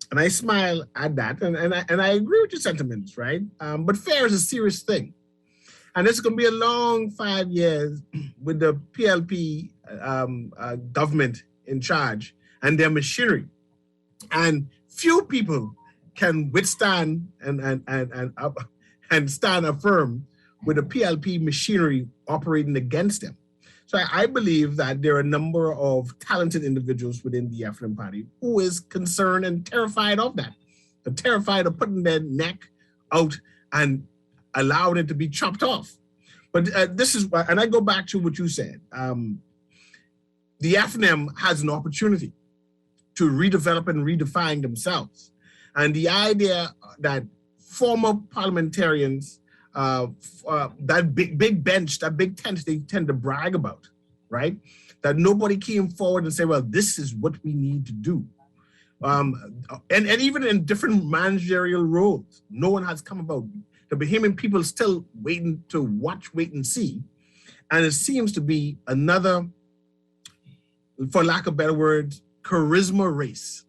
and I smile at that, and I agree with your sentiments, right? But fair is a serious thing, and it's going to be a long 5 years with the PLP government in charge and their machinery, and few people can withstand and stand firm with the PLP machinery operating against them. So I believe that there are a number of talented individuals within the FNM party who is concerned and terrified of that. They're terrified of putting their neck out and allowing it to be chopped off. But this is, and I go back to what you said. The FNM has an opportunity to redevelop and redefine themselves. And the idea that former parliamentarians, that big bench, that big tent they tend to brag about, right? That nobody came forward and said, well, this is what we need to do. And even in different managerial roles, no one has come about. The Bahamian people still waiting to watch, wait and see. And it seems to be another, for lack of better words, charisma race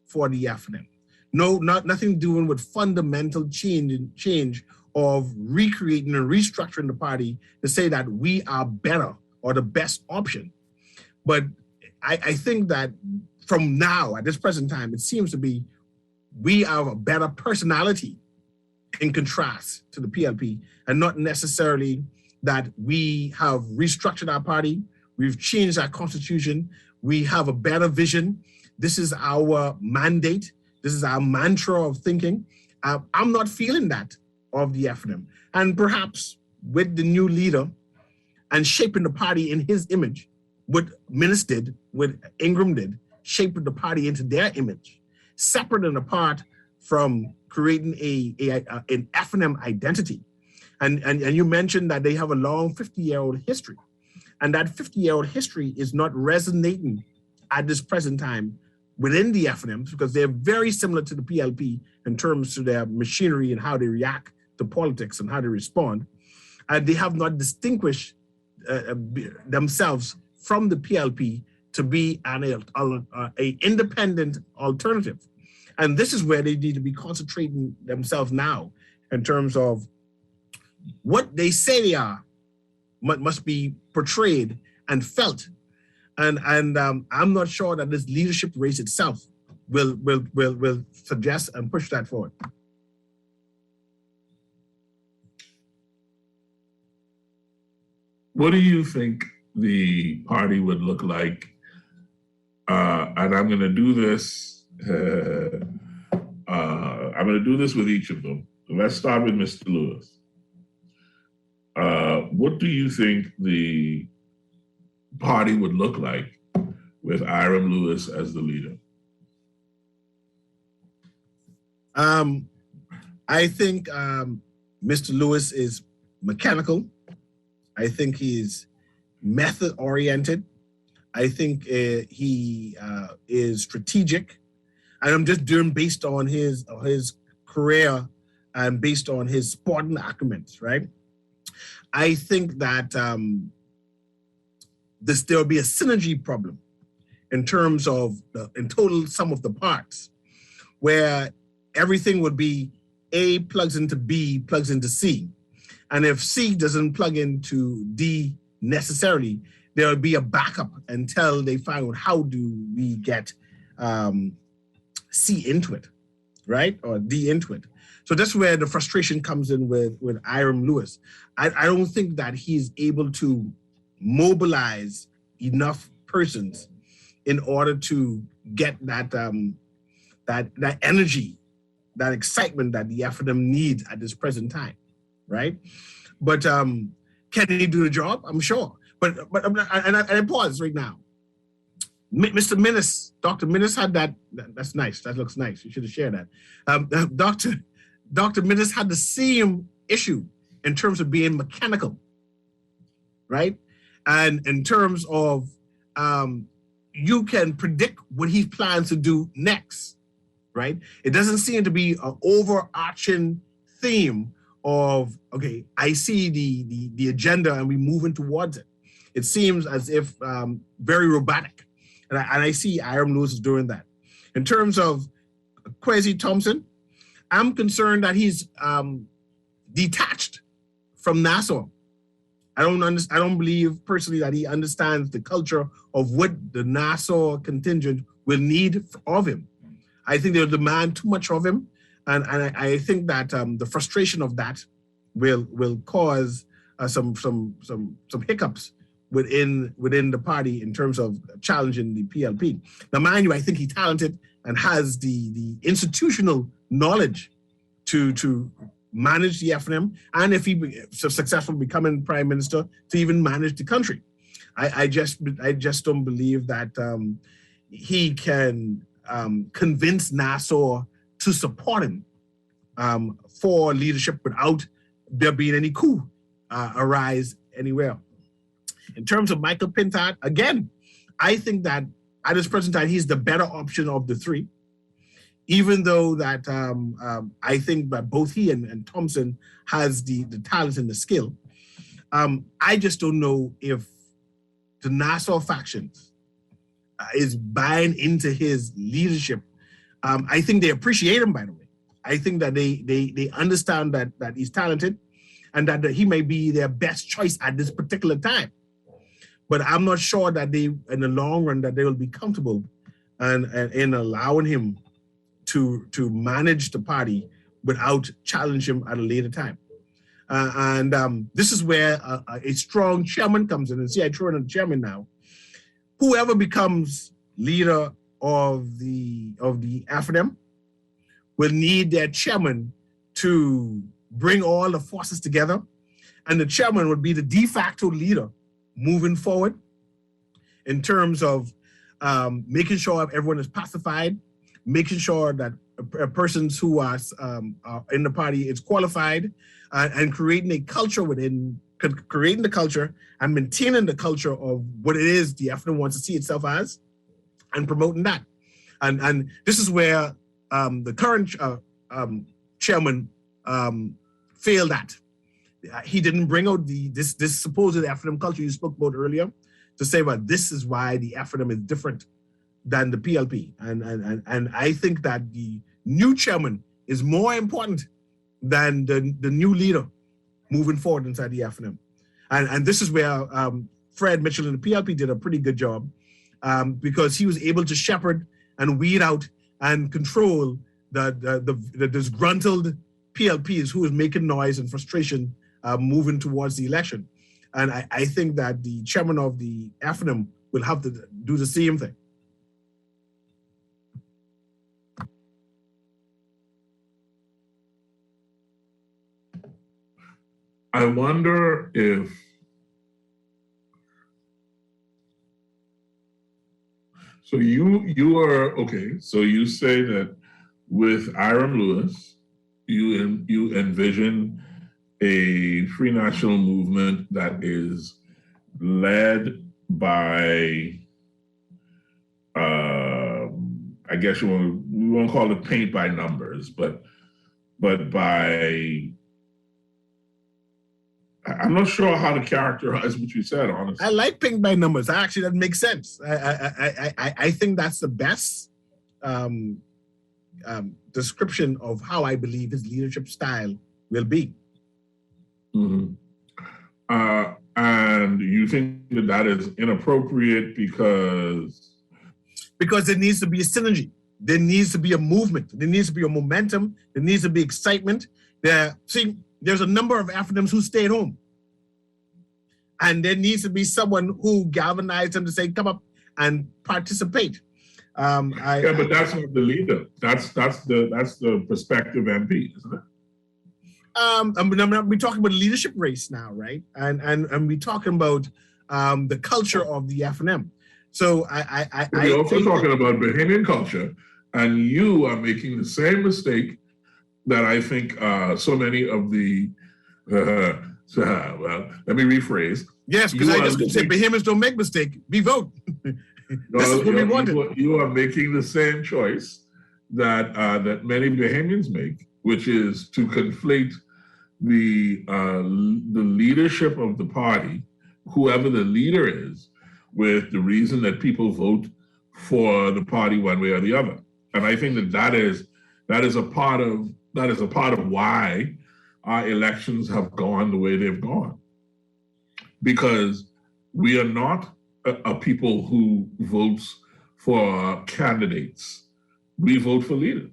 for the FNM. No, nothing doing with fundamental change of recreating and restructuring the party to say that we are better or the best option. But I think that from now, at this present time, it seems to be we are a better personality in contrast to the PLP, and not necessarily that we have restructured our party, we've changed our constitution, we have a better vision. This is our mandate. This is our mantra of thinking. I'm not feeling that of the FNM. And perhaps with the new leader and shaping the party in his image, what Minnis did, what Ingram did, shaping the party into their image, separate and apart from creating an FNM identity. And you mentioned that they have a long 50-year-old history. And that 50-year-old history is not resonating at this present time within the FNMs, because they're very similar to the PLP in terms of their machinery and how they react to politics and how they respond. And they have not distinguished themselves from the PLP to be an independent alternative. And this is where they need to be concentrating themselves now in terms of what they say they are must be portrayed and felt. And I'm not sure that this leadership race itself will suggest and push that forward. What do you think the party would look like? And I'm going to do this. I'm going to do this with each of them. Let's start with Mr. Lewis. What do you think the party would look like with Hiram Lewis as the leader? I think Mr. Lewis is mechanical. I think he's method oriented. I think he is strategic. And I'm just doing based on his career and based on his sporting acumen, right? I think that there will be a synergy problem in terms of in total sum of the parts, where everything would be A plugs into B, plugs into C. And if C doesn't plug into D, necessarily there will be a backup until they find out how do we get C into it, right? Or D into it. So that's where the frustration comes in with Hiram Lewis. I don't think that he's able to mobilize enough persons in order to get that that energy, that excitement that the FNM needs at this present time, right? But can he do the job? I'm sure. But I pause right now. Mr. Minnis, Dr. Minnis had that. That's nice. That looks nice. You should have shared that. Dr. Minnis had the same issue in terms of being mechanical, right? And in terms of you can predict what he plans to do next, right? It doesn't seem to be an overarching theme of, okay, I see the agenda and we're moving towards it. It seems as if very robotic. And I see Hiram Lewis is doing that. In terms of Quincy Thompson, I'm concerned that he's detached from Nassau. I don't believe personally that he understands the culture of what the Nassau contingent will need of him. I think they'll demand too much of him, and I think that the frustration of that will cause some hiccups within the party in terms of challenging the PLP. Now, mind you, I think he's talented and has the institutional knowledge to manage the FNM, and if he successful becoming prime minister, to even manage the country. I just don't believe that he can convince Nassau to support him for leadership without there being any coup arise anywhere. In terms of Michael Pintard, again, I think that at this present time, he's the better option of the three, even though that I think that both he and Thompson has the talent and the skill. I just don't know if the Nassau factions is buying into his leadership. I think they appreciate him, by the way. I think that they understand that he's talented and that he may be their best choice at this particular time. But I'm not sure that they, in the long run, that they will be comfortable and in allowing him to manage the party without challenging him at a later time. This is where a strong chairman comes in. And see, I throw in a chairman now. Whoever becomes leader of the FNM will need their chairman to bring all the forces together. And the chairman would be the de facto leader moving forward in terms of making sure everyone is pacified, making sure that persons who are in the party is qualified, and creating a culture creating the culture and maintaining the culture of what it is the FNM wants to see itself as, and promoting that. And this is where the current chairman failed at. He didn't bring out this supposed FNM culture you spoke about earlier to say, well, this is why the FNM is different than the PLP. And I think that the new chairman is more important than the new leader moving forward inside the FNM. And this is where Fred Mitchell in the PLP did a pretty good job because he was able to shepherd and weed out and control the disgruntled PLPs who was making noise and frustration moving towards the election. And I think that the chairman of the FNM will have to do the same thing. I wonder if so you are okay. So you say that with Hiram Lewis, you envision a free national movement that is led by, I guess we won't call it paint by numbers, but by, I'm not sure how to characterize what you said, honestly. I like paint by numbers. Actually, that makes sense. I think that's the best description of how I believe his leadership style will be. Mm-hmm. And you think that that is inappropriate because there needs to be a synergy. There needs to be a movement. There needs to be a momentum. There needs to be excitement. There's a number of Africans who stayed home. And there needs to be someone who galvanized them to say, come up and participate. But that's not the leader. That's the prospective MP, isn't it? We're talking about leadership race now, right? And we're talking about the culture of the FNM. So we're also talking about Bahamian culture, and you are making the same mistake that I think so many of the well, let me rephrase. Yes, because I just could say Bahamians don't make mistake. We vote. This is what we wanted. You are making the same choice that that many Bahamians make, which is to conflate the leadership of the party, whoever the leader is, with the reason that people vote for the party one way or the other. And I think that is a part of why our elections have gone the way they've gone, because we are not a people who votes for candidates. We vote for leaders.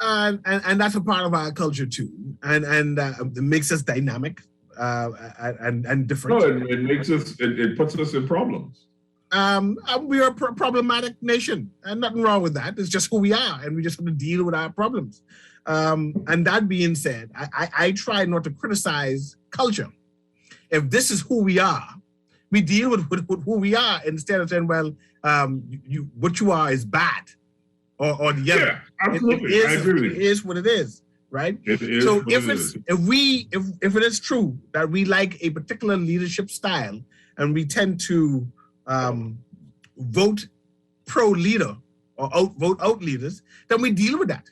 And that's a part of our culture too, and it makes us dynamic and different. No, it puts us in problems. We are a problematic nation, and nothing wrong with that. It's just who we are, and we just have to deal with our problems. And that being said, I try not to criticize culture. If this is who we are, we deal with who we are instead of saying, well, what you are is bad. Or the other. Yeah, absolutely. I agree with you. It is what it is, right? It is so what if it it's is. if it is true that we like a particular leadership style and we tend to vote pro leader or vote out leaders, then we deal with that,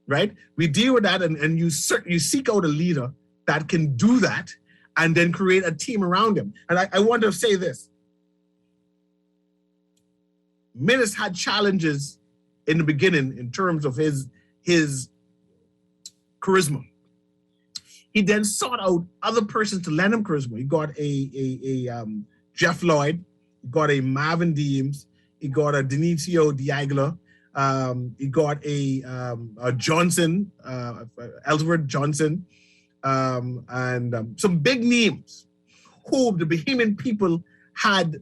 right? We deal with that, and you seek out a leader that can do that, and then create a team around him. And I want to say this: Minnis had challenges in the beginning in terms of his charisma. He then sought out other persons to lend him charisma. He got a Jeff Lloyd, he got a Marvin Deems, he got a Denicio Diagla, he got a Johnson, Ellsworth Johnson, and some big names who the Bahamian people had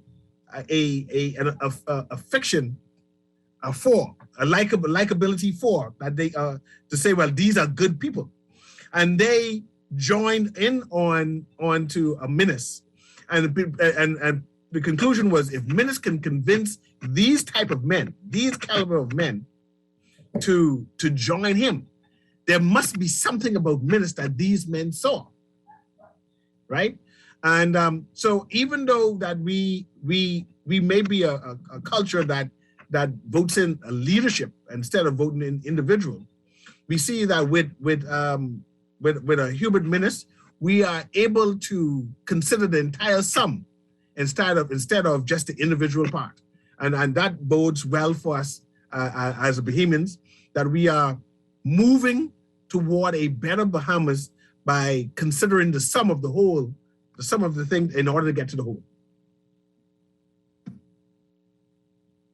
a fiction for, a likability for, that they to say, well, these are good people, and they joined in onto a Minnis, and the conclusion was, if Minnis can convince these type of men, these caliber of men, to join him, there must be something about Minnis that these men saw, right? And so even though that we may be a culture that votes in a leadership instead of voting in individual, we see that with a Hubert Minnis, we are able to consider the entire sum instead of just the individual part, and that bodes well for us as Bahamians, that we are moving toward a better Bahamas by considering the sum of the whole, the sum of the thing, in order to get to the whole.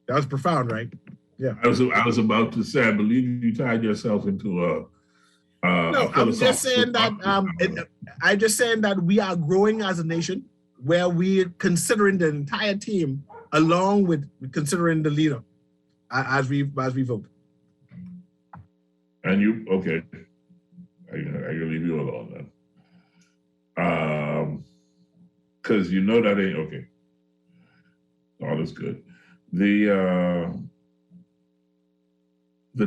That was profound, right? Yeah. I was about to say, I believe you tied yourself into a no, I'm just saying that I'm just saying that we are growing as a nation, where we're considering the entire team along with considering the leader as we vote. And you, okay, I can leave you alone then. Because you know that ain't okay. All is good. The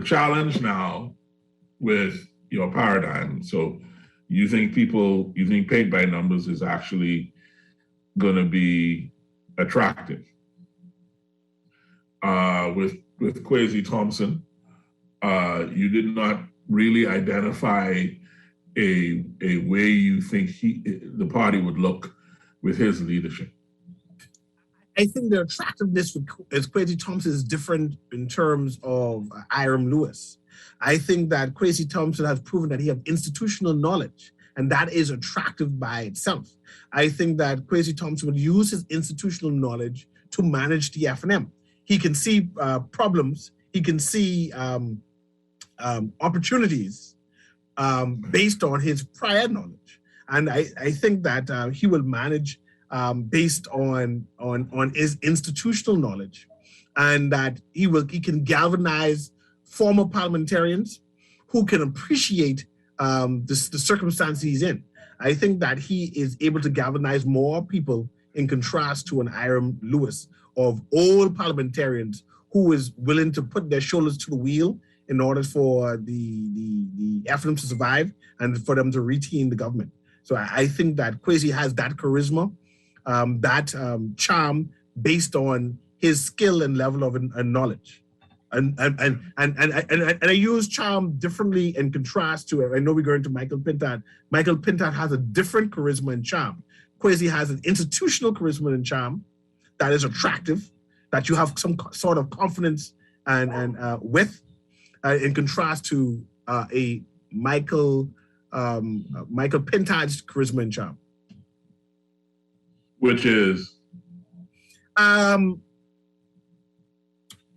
challenge now with your paradigm, so you think paint by numbers is actually going to be attractive. With Quincy Thompson, you did not really identify a way you think the party would look with his leadership. I think the attractiveness with Quincy Thompson is different in terms of Hiram Lewis. I think that Quincy Thompson has proven that he has institutional knowledge and that is attractive by itself. I think that Quincy Thompson would use his institutional knowledge to manage the F&M. He can see problems, he can see opportunities based on his prior knowledge. And I think that he will manage based on his institutional knowledge, and that he can galvanize former parliamentarians who can appreciate the circumstance he's in. I think that he is able to galvanize more people in contrast to an Hiram Lewis of old parliamentarians who is willing to put their shoulders to the wheel in order for the F&M to survive and for them to retain the government. So I think that Quincy has that charisma, that charm based on his skill and level of knowledge. And I use charm differently in contrast to it. I know we're going to Michael Pintard. Michael Pintard has a different charisma and charm. Quincy has an institutional charisma and charm that is attractive, that you have some sort of confidence and with, in contrast to a Michael Pintard's charisma and charm. Which is?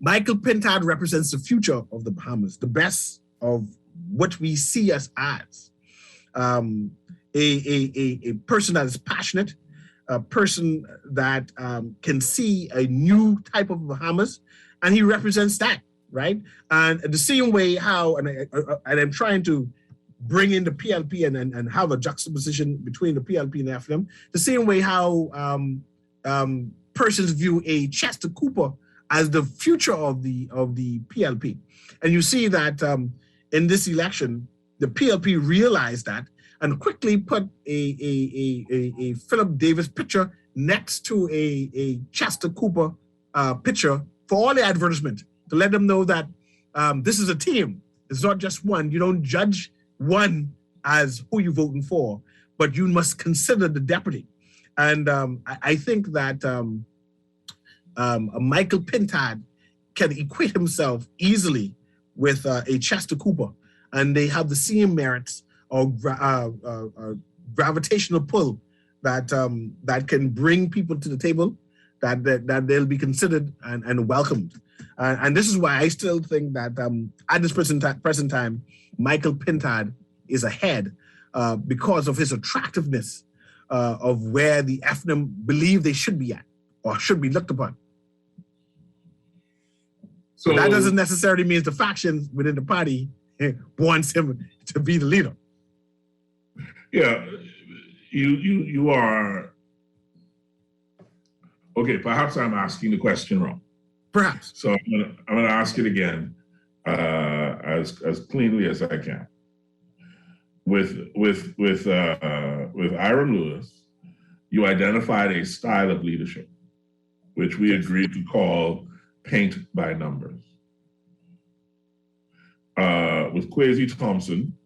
Michael Pintard represents the future of the Bahamas, the best of what we see us as. A person that is passionate, a person that can see a new type of Bahamas, and he represents that, right? And the same way how, and I'm trying to bring in the PLP and have a juxtaposition between the PLP and the F&M, the same way how persons view a Chester Cooper as the future of the PLP. And you see that in this election, the PLP realized that and quickly put a Philip Davis picture next to a Chester Cooper picture for all the advertisement to let them know that this is a team. It's not just one. You don't judge one as who you're voting for, but you must consider the deputy. And I think that Michael Pintard can equate himself easily with a Chester Cooper, and they have the same merits or gravitational pull that that can bring people to the table, that they'll be considered and welcomed. And this is why I still think that at this present time, Michael Pintard is ahead because of his attractiveness of where the F&M believe they should be at or should be looked upon. So that doesn't necessarily mean the factions within the party wants him to be the leader. Yeah, you are okay. Perhaps I'm asking the question wrong. Perhaps. So I'm gonna ask it again as cleanly as I can. With Hiram Lewis, you identified a style of leadership, which we agreed to call paint by numbers. With Quincy Thompson,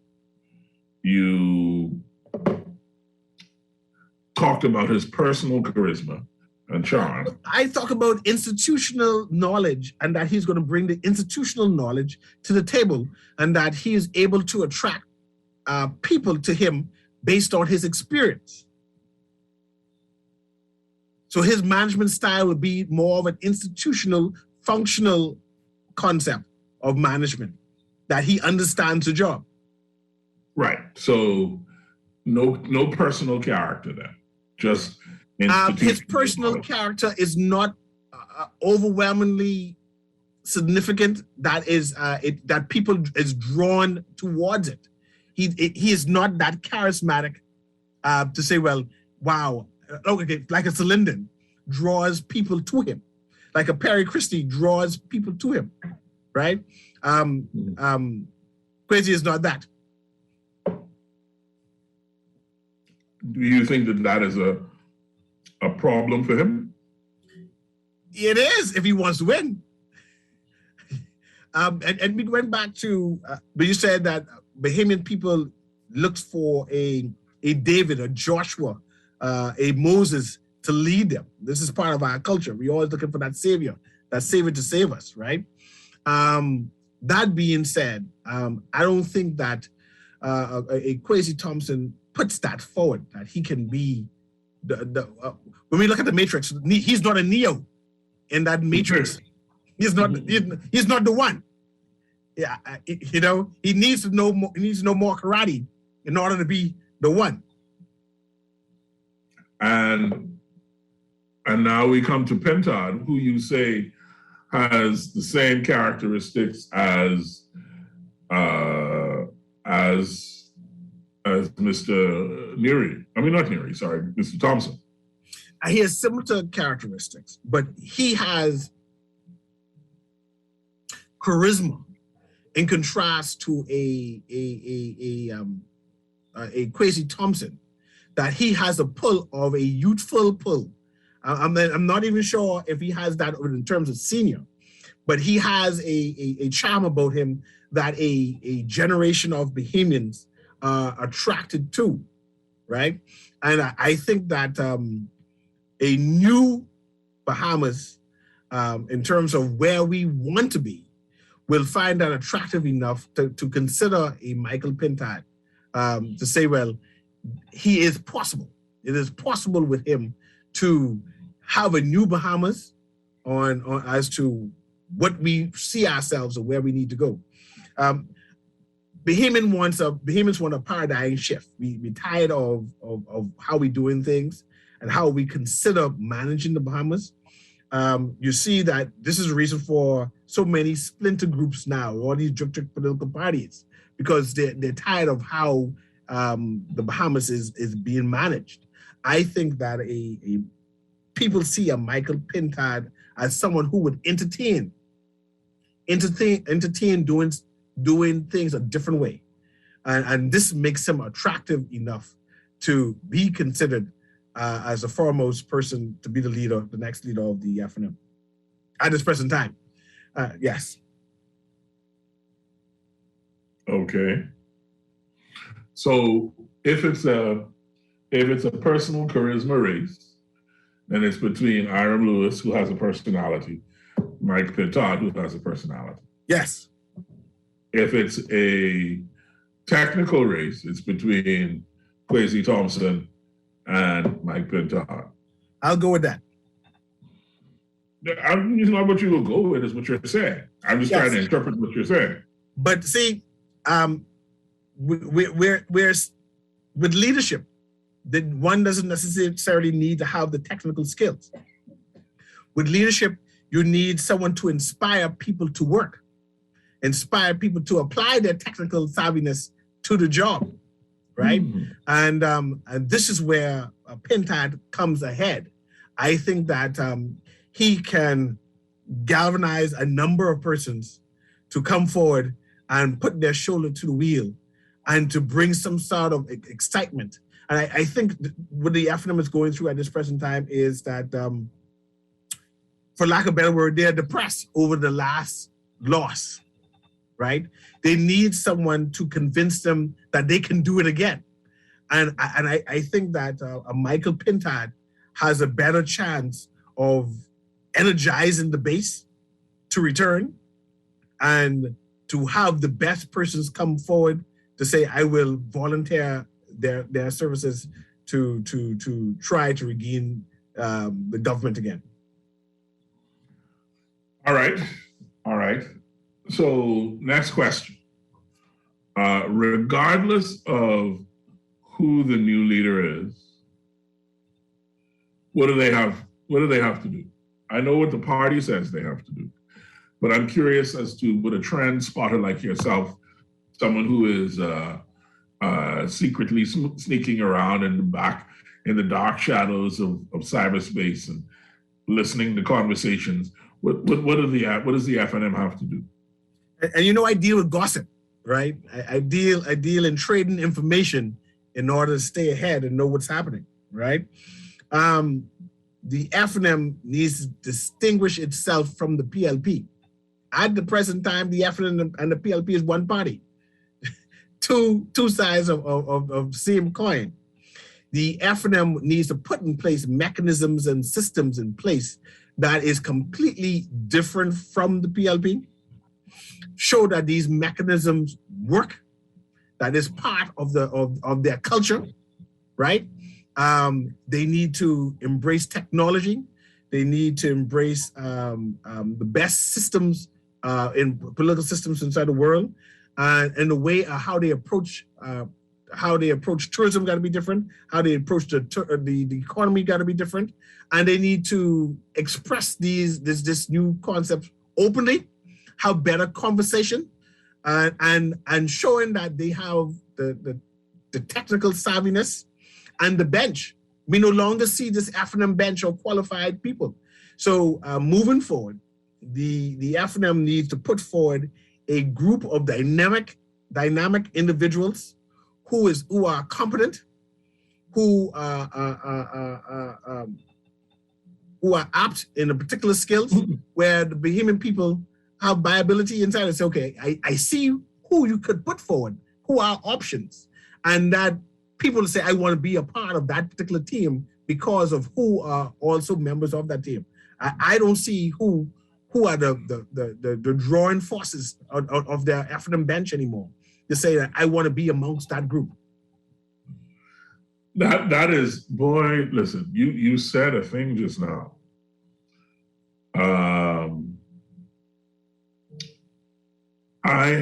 you talked about his personal charisma and charm. I talk about institutional knowledge and that he's going to bring the institutional knowledge to the table and that he is able to attract people to him based on his experience. So his management style would be more of an institutional, functional concept of management, that he understands the job. Right. So no personal character then, just his personal character is not overwhelmingly significant. That is that people is drawn towards it. He is not that charismatic to say, well, wow, okay, like a Linden draws people to him, like a Perry Christie draws people to him, right? Quincy is not that. Do you think that is a problem for him? It is if he wants to win. And we went back to, but you said that Bahamian people looked for a David, a Joshua, a Moses to lead them. This is part of our culture. We're always looking for that savior to save us, right? That being said, I don't think that a Quincy Thompson puts that forward, that he can be when we look at the Matrix, he's not a Neo in that Matrix. He's not the one. Yeah, you know, he needs to know more. He needs to know more karate in order to be the one. And now we come to Pentad, who you say has the same characteristics as Mr. Neary. I mean, not Neary, sorry, Mr. Thompson. He has similar characteristics, but he has charisma in contrast to a Quincy Thompson, that he has a pull of a youthful pull. I'm not even sure if he has that in terms of senior, but he has a charm about him that a generation of Bahamians are attracted to, right? And I think that a new Bahamas, in terms of where we want to be, will find that attractive enough to consider a Michael Pentad, to say, well, he is possible. It is possible with him to have a new Bahamas on as to what we see ourselves and where we need to go. Bahamians want a paradigm shift. We're tired of how we're doing things and how we consider managing the Bahamas. You see that this is the reason for so many splinter groups now, all these drip political parties, because they're tired of how the Bahamas is being managed. I think that people see a Michael Pentad as someone who would entertain doing things a different way. And this makes him attractive enough to be considered as the foremost person to be the next leader of the FNM at this present time. Yes. Okay. So if it's a personal charisma race, then it's between Hiram Lewis, who has a personality, Mike Pentad, who has a personality. Yes. If it's a technical race, it's between Quincy Thompson and Mike Pentad. I'll go with that. It's not what you will go with, is what you're saying. I'm just trying to interpret what you're saying. But see, we're with leadership, that one doesn't necessarily need to have the technical skills. With leadership, you need someone to inspire people to work, inspire people to apply their technical savviness to the job, right? And this is where Pentad comes ahead. I think that he can galvanize a number of persons to come forward and put their shoulder to the wheel and to bring some sort of excitement. And I think what the FNM is going through at this present time is that, for lack of a better word, they're depressed over the last loss, right? They need someone to convince them that they can do it again. And I think that a Michael Pentad has a better chance of energizing the base to return and to have the best persons come forward to say, I will volunteer their services to try to regain the government again. All right. So next question. Regardless of who the new leader is, what do they have to do? I know what the party says they have to do, but I'm curious as to what a trend spotter like yourself, someone who is secretly sneaking around in the dark shadows of cyberspace and listening to conversations. What does the FNM have to do? And I deal with gossip, right? I deal in trading information in order to stay ahead and know what's happening, right? The FNM needs to distinguish itself from the PLP. At the present time, the FNM and the PLP is one party, two sides of same coin. The FNM needs to put in place mechanisms and systems in place that is completely different from the PLP, show that these mechanisms work, that is part of their culture, right? They need to embrace technology. They need to embrace the best systems in political systems inside the world, and the way how they approach tourism got to be different. How they approach the economy got to be different, and they need to express this new concept openly, have better conversation, and showing that they have the technical savviness and the bench. We no longer see this FNM bench of qualified people. So moving forward, the FNM needs to put forward a group of dynamic individuals who are competent, who are apt in a particular skills, where the Bahamian people have viability inside and say, okay, I see who you could put forward, who are options, and that people say, I want to be a part of that particular team because of who are also members of that team. I don't see who are the drawing forces of their FNM bench anymore to say that I want to be amongst that group. That is, boy, listen, you said a thing just now. I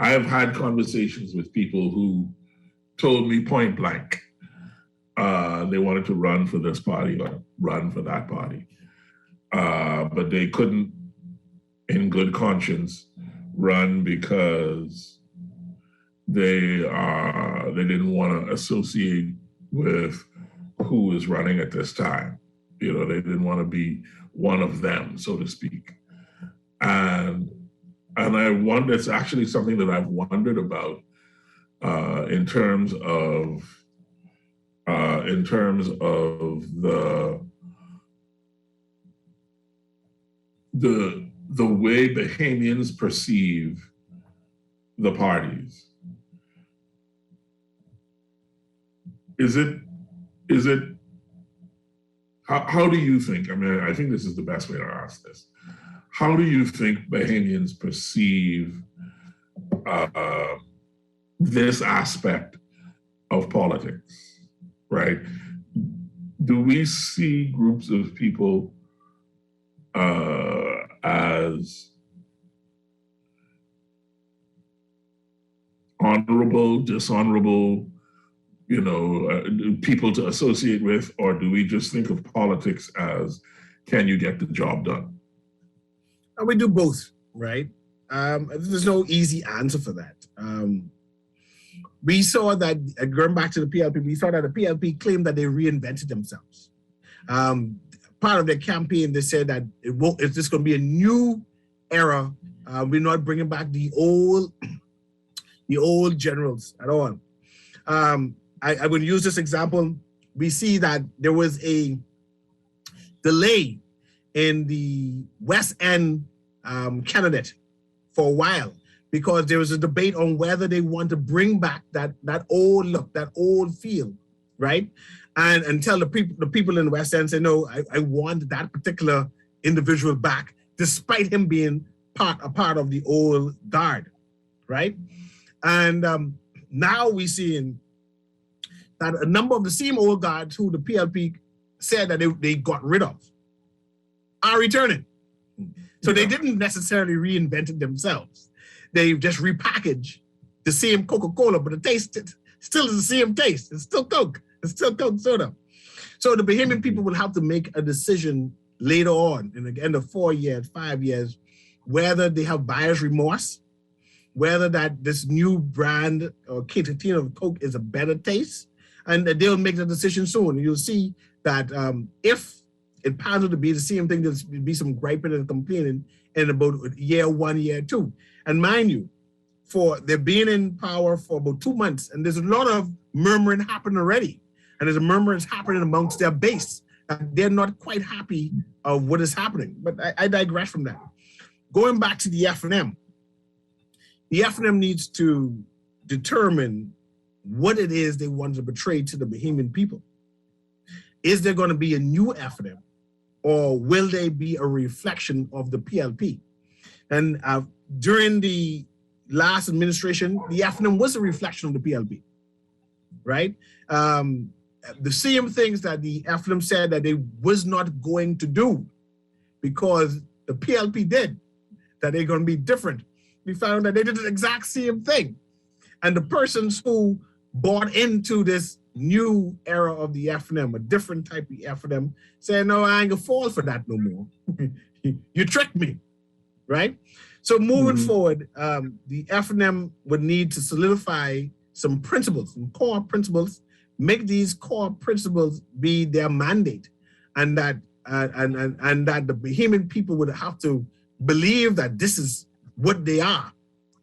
have had conversations with people who told me point blank they wanted to run for this party or run for that party, but they couldn't, in good conscience, run because they didn't want to associate with who is running at this time. You know, they didn't want to be one of them, so to speak. And I wonder, it's actually something that I've wondered about in terms of the way Bahamians perceive the parties. Is it how do you think? I mean, I think this is the best way to ask this. How do you think Bahamians perceive this aspect of politics, right? Do we see groups of people as honorable, dishonorable, people to associate with, or do we just think of politics as, can you get the job done? We do both, right? There's no easy answer for that. We saw that, going back to the PLP, we saw that the PLP claimed that they reinvented themselves. Part of their campaign, they said that it's just going to be a new era. We're not bringing back the old generals at all. I would use this example. We see that there was a delay in the West End candidate for a while because there was a debate on whether they want to bring back that old look, that old feel, right? And until the people in the West End say, no, I want that particular individual back, despite him being a part of the old guard, right? And now we're seeing that a number of the same old guards who the PLP said that they got rid of are returning. So they didn't necessarily reinvent it themselves. They just repackaged the same Coca-Cola, but the taste still is the same taste. It's still Coke. It's still Coke soda. So the Bahamian people will have to make a decision later on, in the end of 4 years, 5 years, whether they have buyer's remorse, whether that this new brand or canteen of Coke is a better taste, and they'll make the decision soon. You'll see that if it pans out to be the same thing, there'll be some griping and complaining in about year 1, year 2. And mind you, they're being in power for about 2 months, and there's a lot of murmuring happening already. And there's a murmuring happening amongst their base. They're not quite happy of what is happening. But I digress from that. Going back to the FNM needs to determine what it is they want to portray to the Bahamian people. Is there going to be a new FNM, or will they be a reflection of the PLP? And during the last administration, the FNM was a reflection of the PLP. right? The same things that the FNM said that they was not going to do because the PLP did, that they're going to be different. We found that they did the exact same thing. And the persons who bought into this new era of the FNM, a different type of FNM, saying, no, I ain't gonna fall for that no more. You tricked me, right? So moving forward, the FNM would need to solidify some principles, some core principles, make these core principles be their mandate, and that and that the Bahamian people would have to believe that this is what they are,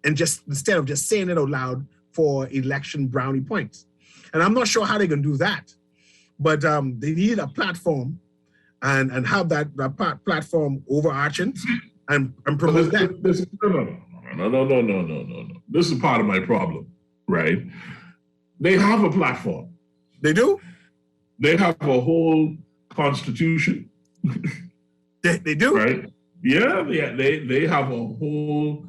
and just instead of just saying it out loud for election brownie points. And I'm not sure how they're gonna do that, but they need a platform and have that platform overarching and promote that. No. This is part of my problem, right? They have a platform. They do? They have a whole constitution. They do? Right? Yeah, they have a whole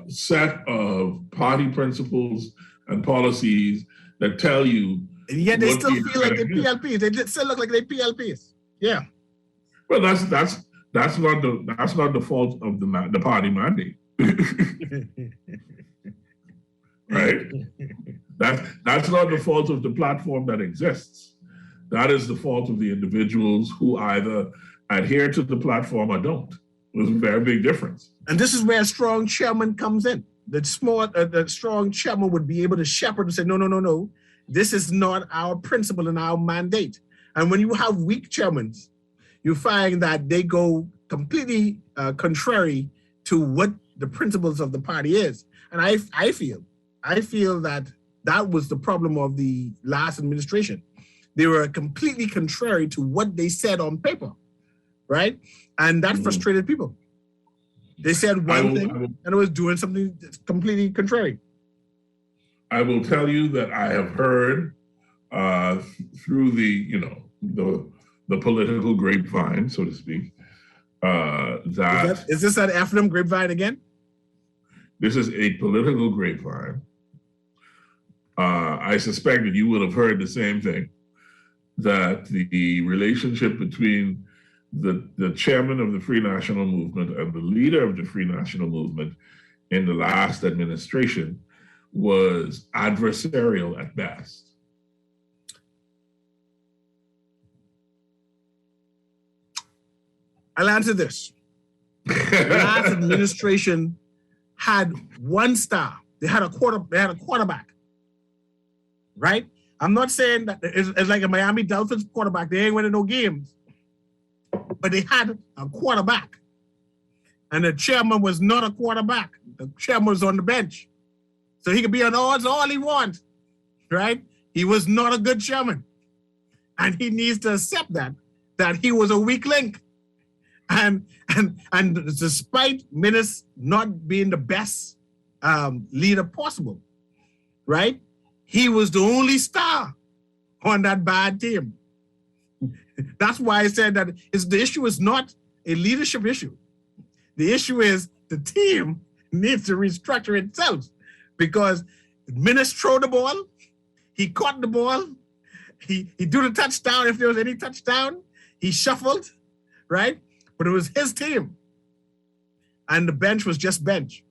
set of party principles and policies that tell you. And yet they still feel like they're PLPs. They still look like they're PLPs. Yeah. Well, that's not the fault of the party mandate. Right? That's not the fault of the platform that exists. That is the fault of the individuals who either adhere to the platform or don't. There's a very big difference. And this is where a strong chairman comes in. The strong chairman would be able to shepherd and say, no. This is not our principle and our mandate. And when you have weak chairmen, you find that they go completely contrary to what the principles of the party is. And I feel that was the problem of the last administration. They were completely contrary to what they said on paper, right? And that frustrated people. They said one thing and it was doing something that's completely contrary. I will tell you that I have heard through the political grapevine, so to speak, that is this that FNM grapevine again? This is a political grapevine. I suspect that you would have heard the same thing, that the relationship between the chairman of the Free National Movement and the leader of the Free National Movement in the last administration was adversarial at best. I'll answer this. The last administration had one star. They had a quarterback, right? I'm not saying that it's like a Miami Dolphins quarterback. They ain't winning no games, but they had a quarterback, and the chairman was not a quarterback. The chairman was on the bench, so he could be on odds all he wants, right? He was not a good chairman, and he needs to accept that he was a weak link. And despite Minnis not being the best leader possible, right? He was the only star on that bad team. That's why I said that the issue is not a leadership issue. The issue is the team needs to restructure itself, because Minnis threw the ball, he caught the ball, he do the touchdown if there was any touchdown, he shuffled, right? But it was his team, and the bench was just bench.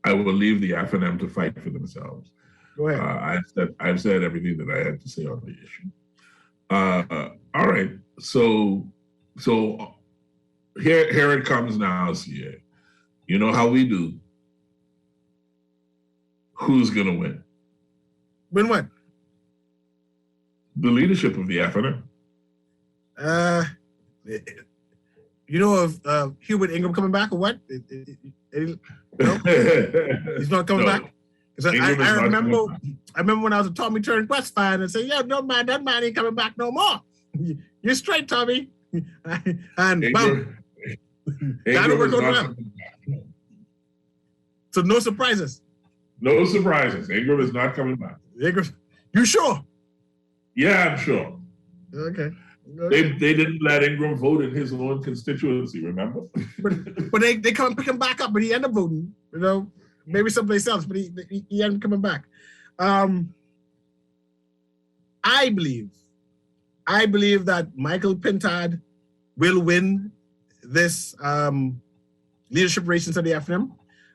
I will leave the FNM to fight for themselves. Go ahead. I've said everything that I had to say on the issue. All right, so here it comes now, CA. You know how we do. Who's gonna win? Win what? The leadership of the FNM. You know if Hubert Ingram coming back or what? No? He's not coming back? I remember when I was a Tommy Turnquest fan and say, that man ain't coming back no more. You're straight, Tommy. And boom. That'll work out well. So no surprises. No surprises. Ingram is not coming back. Ingram, you sure? Yeah, I'm sure. Okay. They didn't let Ingram vote in his own constituency, remember? but they come pick him back up, but he ended up voting, maybe someplace else, but he ended up coming back. I believe that Michael Pintard will win this leadership race into the FNM.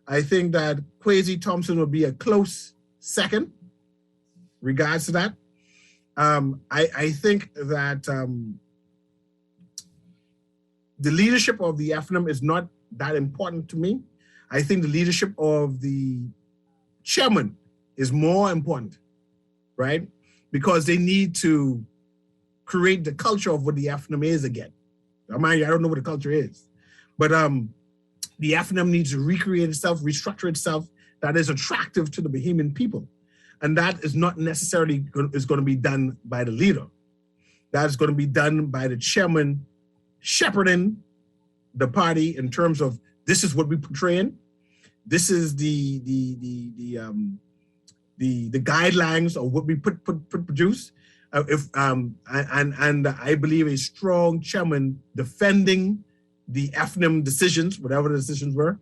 I think that Quincy Thompson will be a close second, regards to that. I think that the leadership of the FNM is not that important to me. I think the leadership of the chairman is more important, right? Because they need to create the culture of what the FNM is again. I don't know what the culture is, but the FNM needs to recreate itself, restructure itself that is attractive to the Bahamian people. And that is not necessarily going to be done by the leader. That is going to be done by the chairman shepherding the party in terms of this is what we're portraying. This is the guidelines of what we produce. And I believe a strong chairman defending the FNM decisions, whatever the decisions were,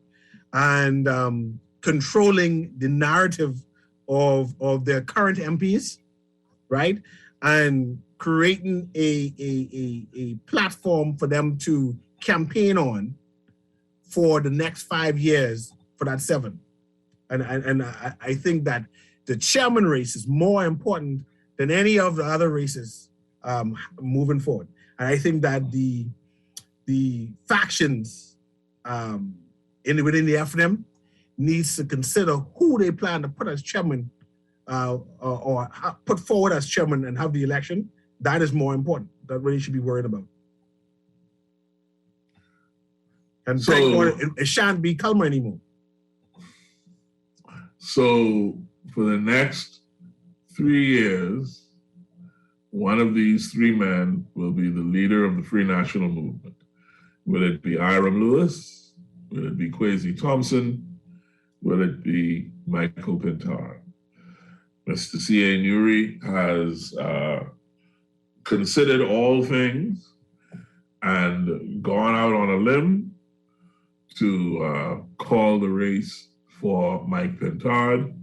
and controlling the narrative of their current MPs, right? And creating a platform for them to campaign on for the next 5 years for that 7. And I think that the chairman race is more important than any of the other races moving forward. And I think that the factions within the FNM needs to consider who they plan to put as chairman or put forward as chairman and have the election. That is more important. That's what they should be worried about. And so, thank God it shan't be Culmer anymore. So for the next 3 years, one of these 3 men will be the leader of the Free National Movement. Will it be Hiram Lewis? Will it be Quincy Thompson? Will it be Michael Pintard? Mr. C.A. Newry has considered all things and gone out on a limb to call the race for Mike Pintard.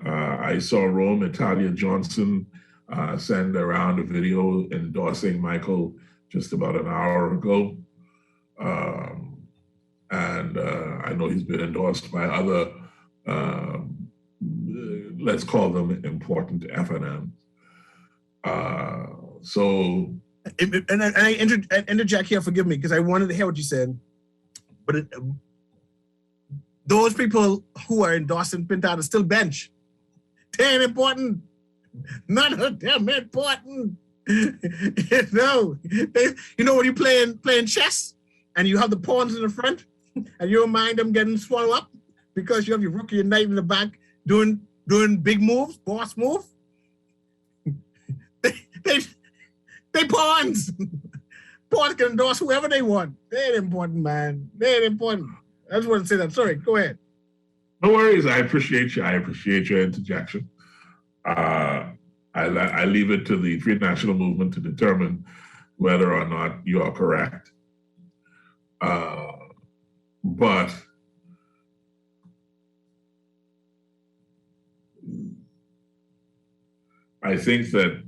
I saw Rome Italia Johnson send around a video endorsing Michael just about an hour ago. And I know he's been endorsed by other, let's call them important FNMs. And I interject here, forgive me, because I wanted to hear what you said. But those people who are endorsing Pintard are still bench. They ain't important. None of them important. When you're playing chess and you have the pawns in the front and you don't mind them getting swallowed up because you have your rookie and knight in the back doing big moves, boss move. They pawns. Pawns can endorse whoever they want. They ain't important, man. They ain't important. I just want to say that. Sorry, go ahead. No worries. I appreciate you. I appreciate your interjection. I leave it to the Free National Movement to determine whether or not you are correct. But I think that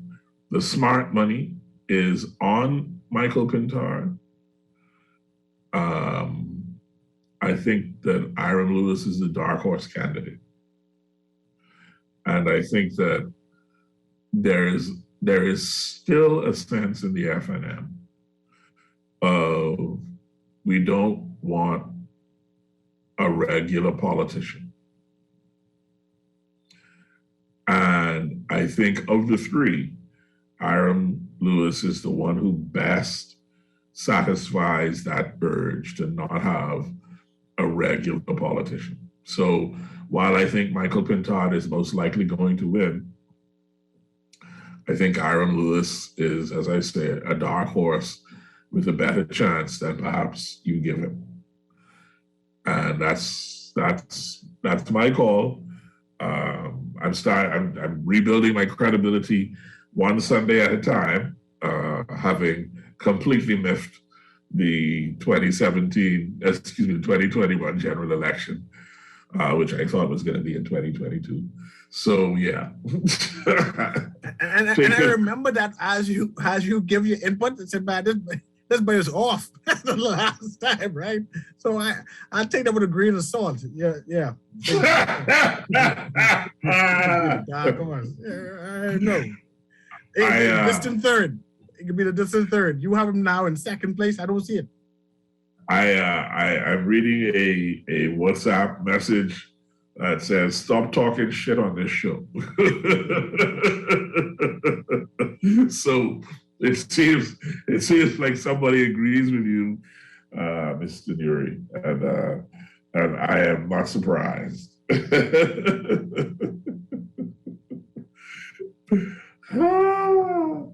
the smart money is on Michael Pintard. I think that Hiram Lewis is the dark horse candidate. And I think that there is still a sense in the FNM of we don't want a regular politician. And I think of the 3, Hiram Lewis is the one who best satisfies that urge to not have a regular politician. So while I think Michael Pintard is most likely going to win, I think Hiram Lewis is, as I said, a dark horse with a better chance than perhaps you give him. And that's my call. I'm rebuilding my credibility one Sunday at a time. having completely miffed the 2021 general election, which I thought was going to be in 2022. So yeah. and I remember that as you give your input, I said, man, this boy is off the last time, right? So I take that with a grain of salt. Yeah. Come on. I know. Distant third. It could be the distant third. You have him now in second place. I don't see it. I'm reading a WhatsApp message that says, "Stop talking shit on this show." So it seems like somebody agrees with you, Mr. Nuri, and I am not surprised.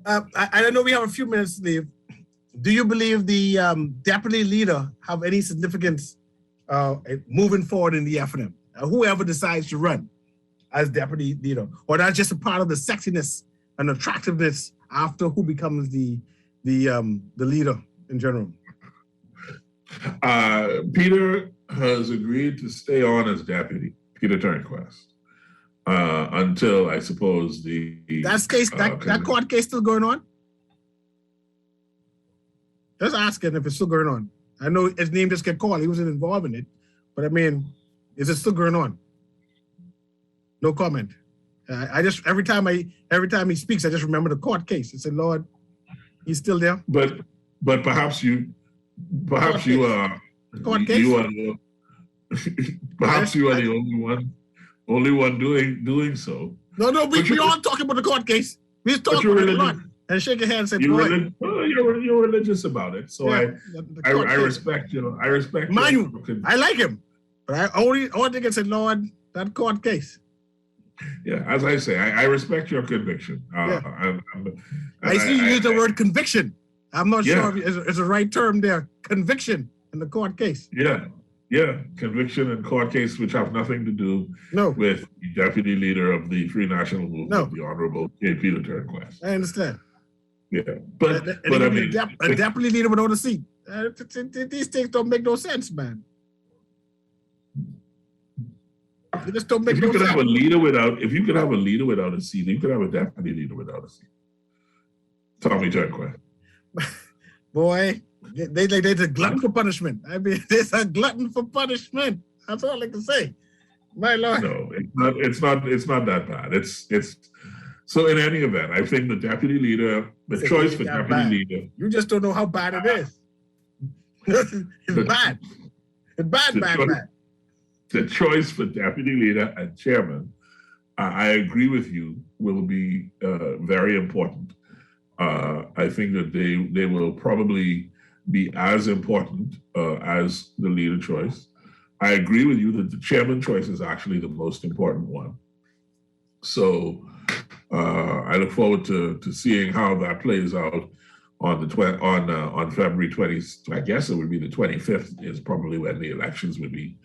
I don't know. We have a few minutes to leave. Do you believe the deputy leader have any significance moving forward in the FNM? Whoever decides to run as deputy leader, or that's just a part of the sexiness and attractiveness after who becomes the leader in general? Peter has agreed to stay on as deputy, Peter Turnquest, until I suppose that court case still going on. Just asking if it's still going on. I know his name just get called. He wasn't involved in it, but I mean, is it still going on? No comment. I just every time he speaks, I just remember the court case. I said, Lord, he's still there. But perhaps you are the only one doing so. No, we all talking about the court case. We just talking about it a lot. And shake your hand and say, you're religious about it. So yeah, I respect you. I respect mind you. I like him. But I only think I said, Lord, that court case. Yeah, as I say, I respect your conviction. I see you use the word conviction. I'm not sure if it's the right term there. Conviction in the court case. Yeah, conviction and court case, which have nothing to do with the deputy leader of the Free National Movement, the Honorable K. Peter Turnquest. I understand. Yeah, but I mean, a deputy leader without a seat. These things don't make no sense, man. They just don't make no sense. If you could have a leader without a seat, you could have a deputy leader without a seat. Tommy Turnquest. Boy, they're a glutton for punishment. I mean, there's a glutton for punishment. That's all I can say. My Lord. No, it's not that bad. It's so in any event, I think the deputy leader, the choice for deputy leader. You just don't know how bad it is. It's bad. It's bad. The choice for deputy leader and chairman, I agree with you, will be very important. I think that they will probably be as important as the leader choice. I agree with you that the chairman choice is actually the most important one. So I look forward to seeing how that plays out on February 20th. I guess it would be the 25th is probably when the elections would be.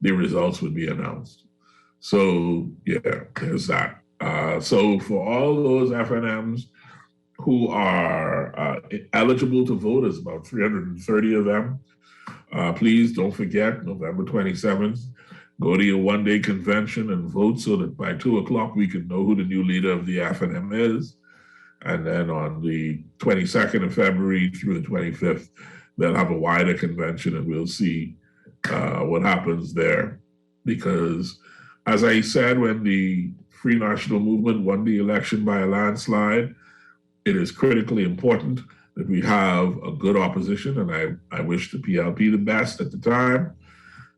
The results would be announced. So yeah, there's that. So for all those FNMs who are eligible to vote, is about 330 of them. Please don't forget, November 27th, go to your one-day convention and vote so that by 2 o'clock we can know who the new leader of the FNM is. And then on the 22nd of February through the 25th, they'll have a wider convention and we'll see what happens there. Because as I said, when the Free National Movement won the election by a landslide, it is critically important that we have a good opposition, and I wish the PLP the best at the time.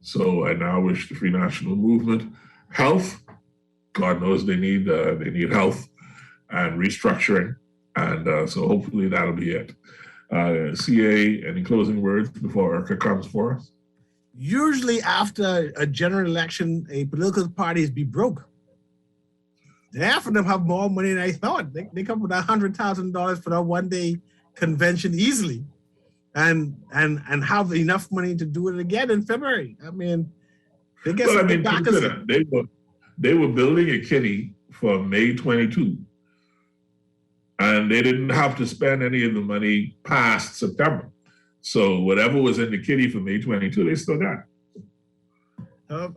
So I now wish the Free National Movement health. God knows they need health and restructuring, and so hopefully that'll be it. CA, any closing words before Urca comes for us? Usually after a general election, a political parties be broke. Half of them have more money than I thought. They come with $100,000 for that one-day convention easily, and have enough money to do it again in February. I mean, they get some backers. They were building a kitty for May 22, And they didn't have to spend any of the money past September. So whatever was in the kitty for May 22, they still got.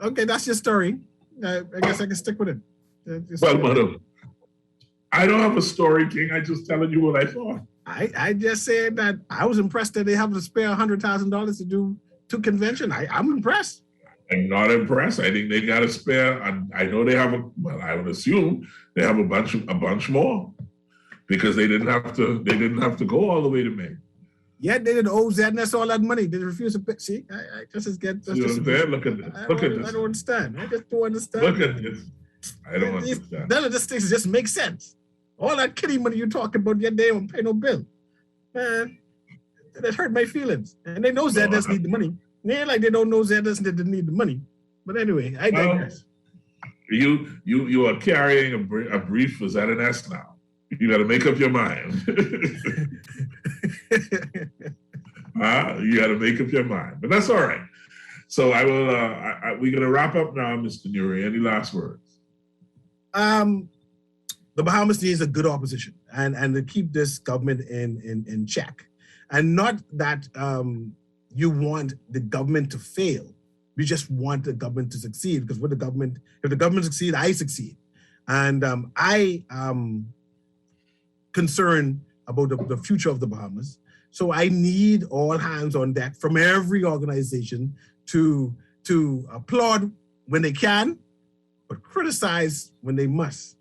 Okay, that's your story. I guess I can stick with it. Well, mother, I don't have a story, King. I just telling you what I thought. I just said that I was impressed that they have to spare $100,000 to do two convention. I'm impressed. I'm not impressed. I think they got to spare. I know they have I would assume they have a bunch more because they didn't have to go all the way to May. Yeah, they didn't owe ZNS all that money. They refused to pay. See, I just get. Look at this. Look at this. I don't understand. I just don't understand. Look at this. I don't understand. None of these things just make sense. All that kitty money you talking about, yet they don't pay no bill. Man, that hurt my feelings. And they know ZNS need the money. They ain't like they don't know ZNS didn't need the money. But anyway, I digress. You are carrying a brief for ZNS now. You got to make up your mind. You got to make up your mind. But that's all right. So I will. We're going to wrap up now, Mr. Nuri. Any last words? The Bahamas needs a good opposition and to keep this government in check. And not that you want the government to fail. We just want the government to succeed because if the government succeeds, I succeed. And I am concerned about the future of the Bahamas. So I need all hands on deck from every organization to applaud when they can, but criticize when they must,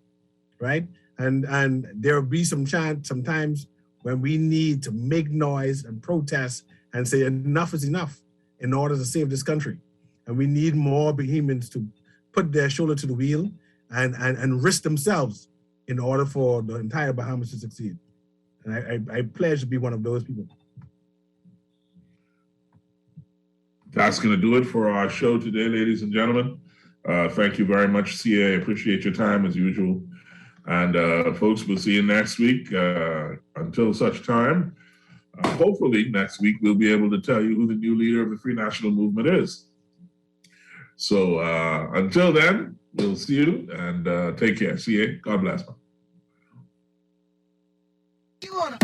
right? And there will be sometimes when we need to make noise and protest and say enough is enough in order to save this country. And we need more Bahamians to put their shoulder to the wheel and risk themselves in order for the entire Bahamas to succeed. And I pledge to be one of those people. That's going to do it for our show today, ladies and gentlemen. Thank you very much, CA. I appreciate your time as usual. And folks, we'll see you next week. Until such time, hopefully next week we'll be able to tell you who the new leader of the Free National Movement is. So until then, we'll see you and take care. CA, God bless. You wanna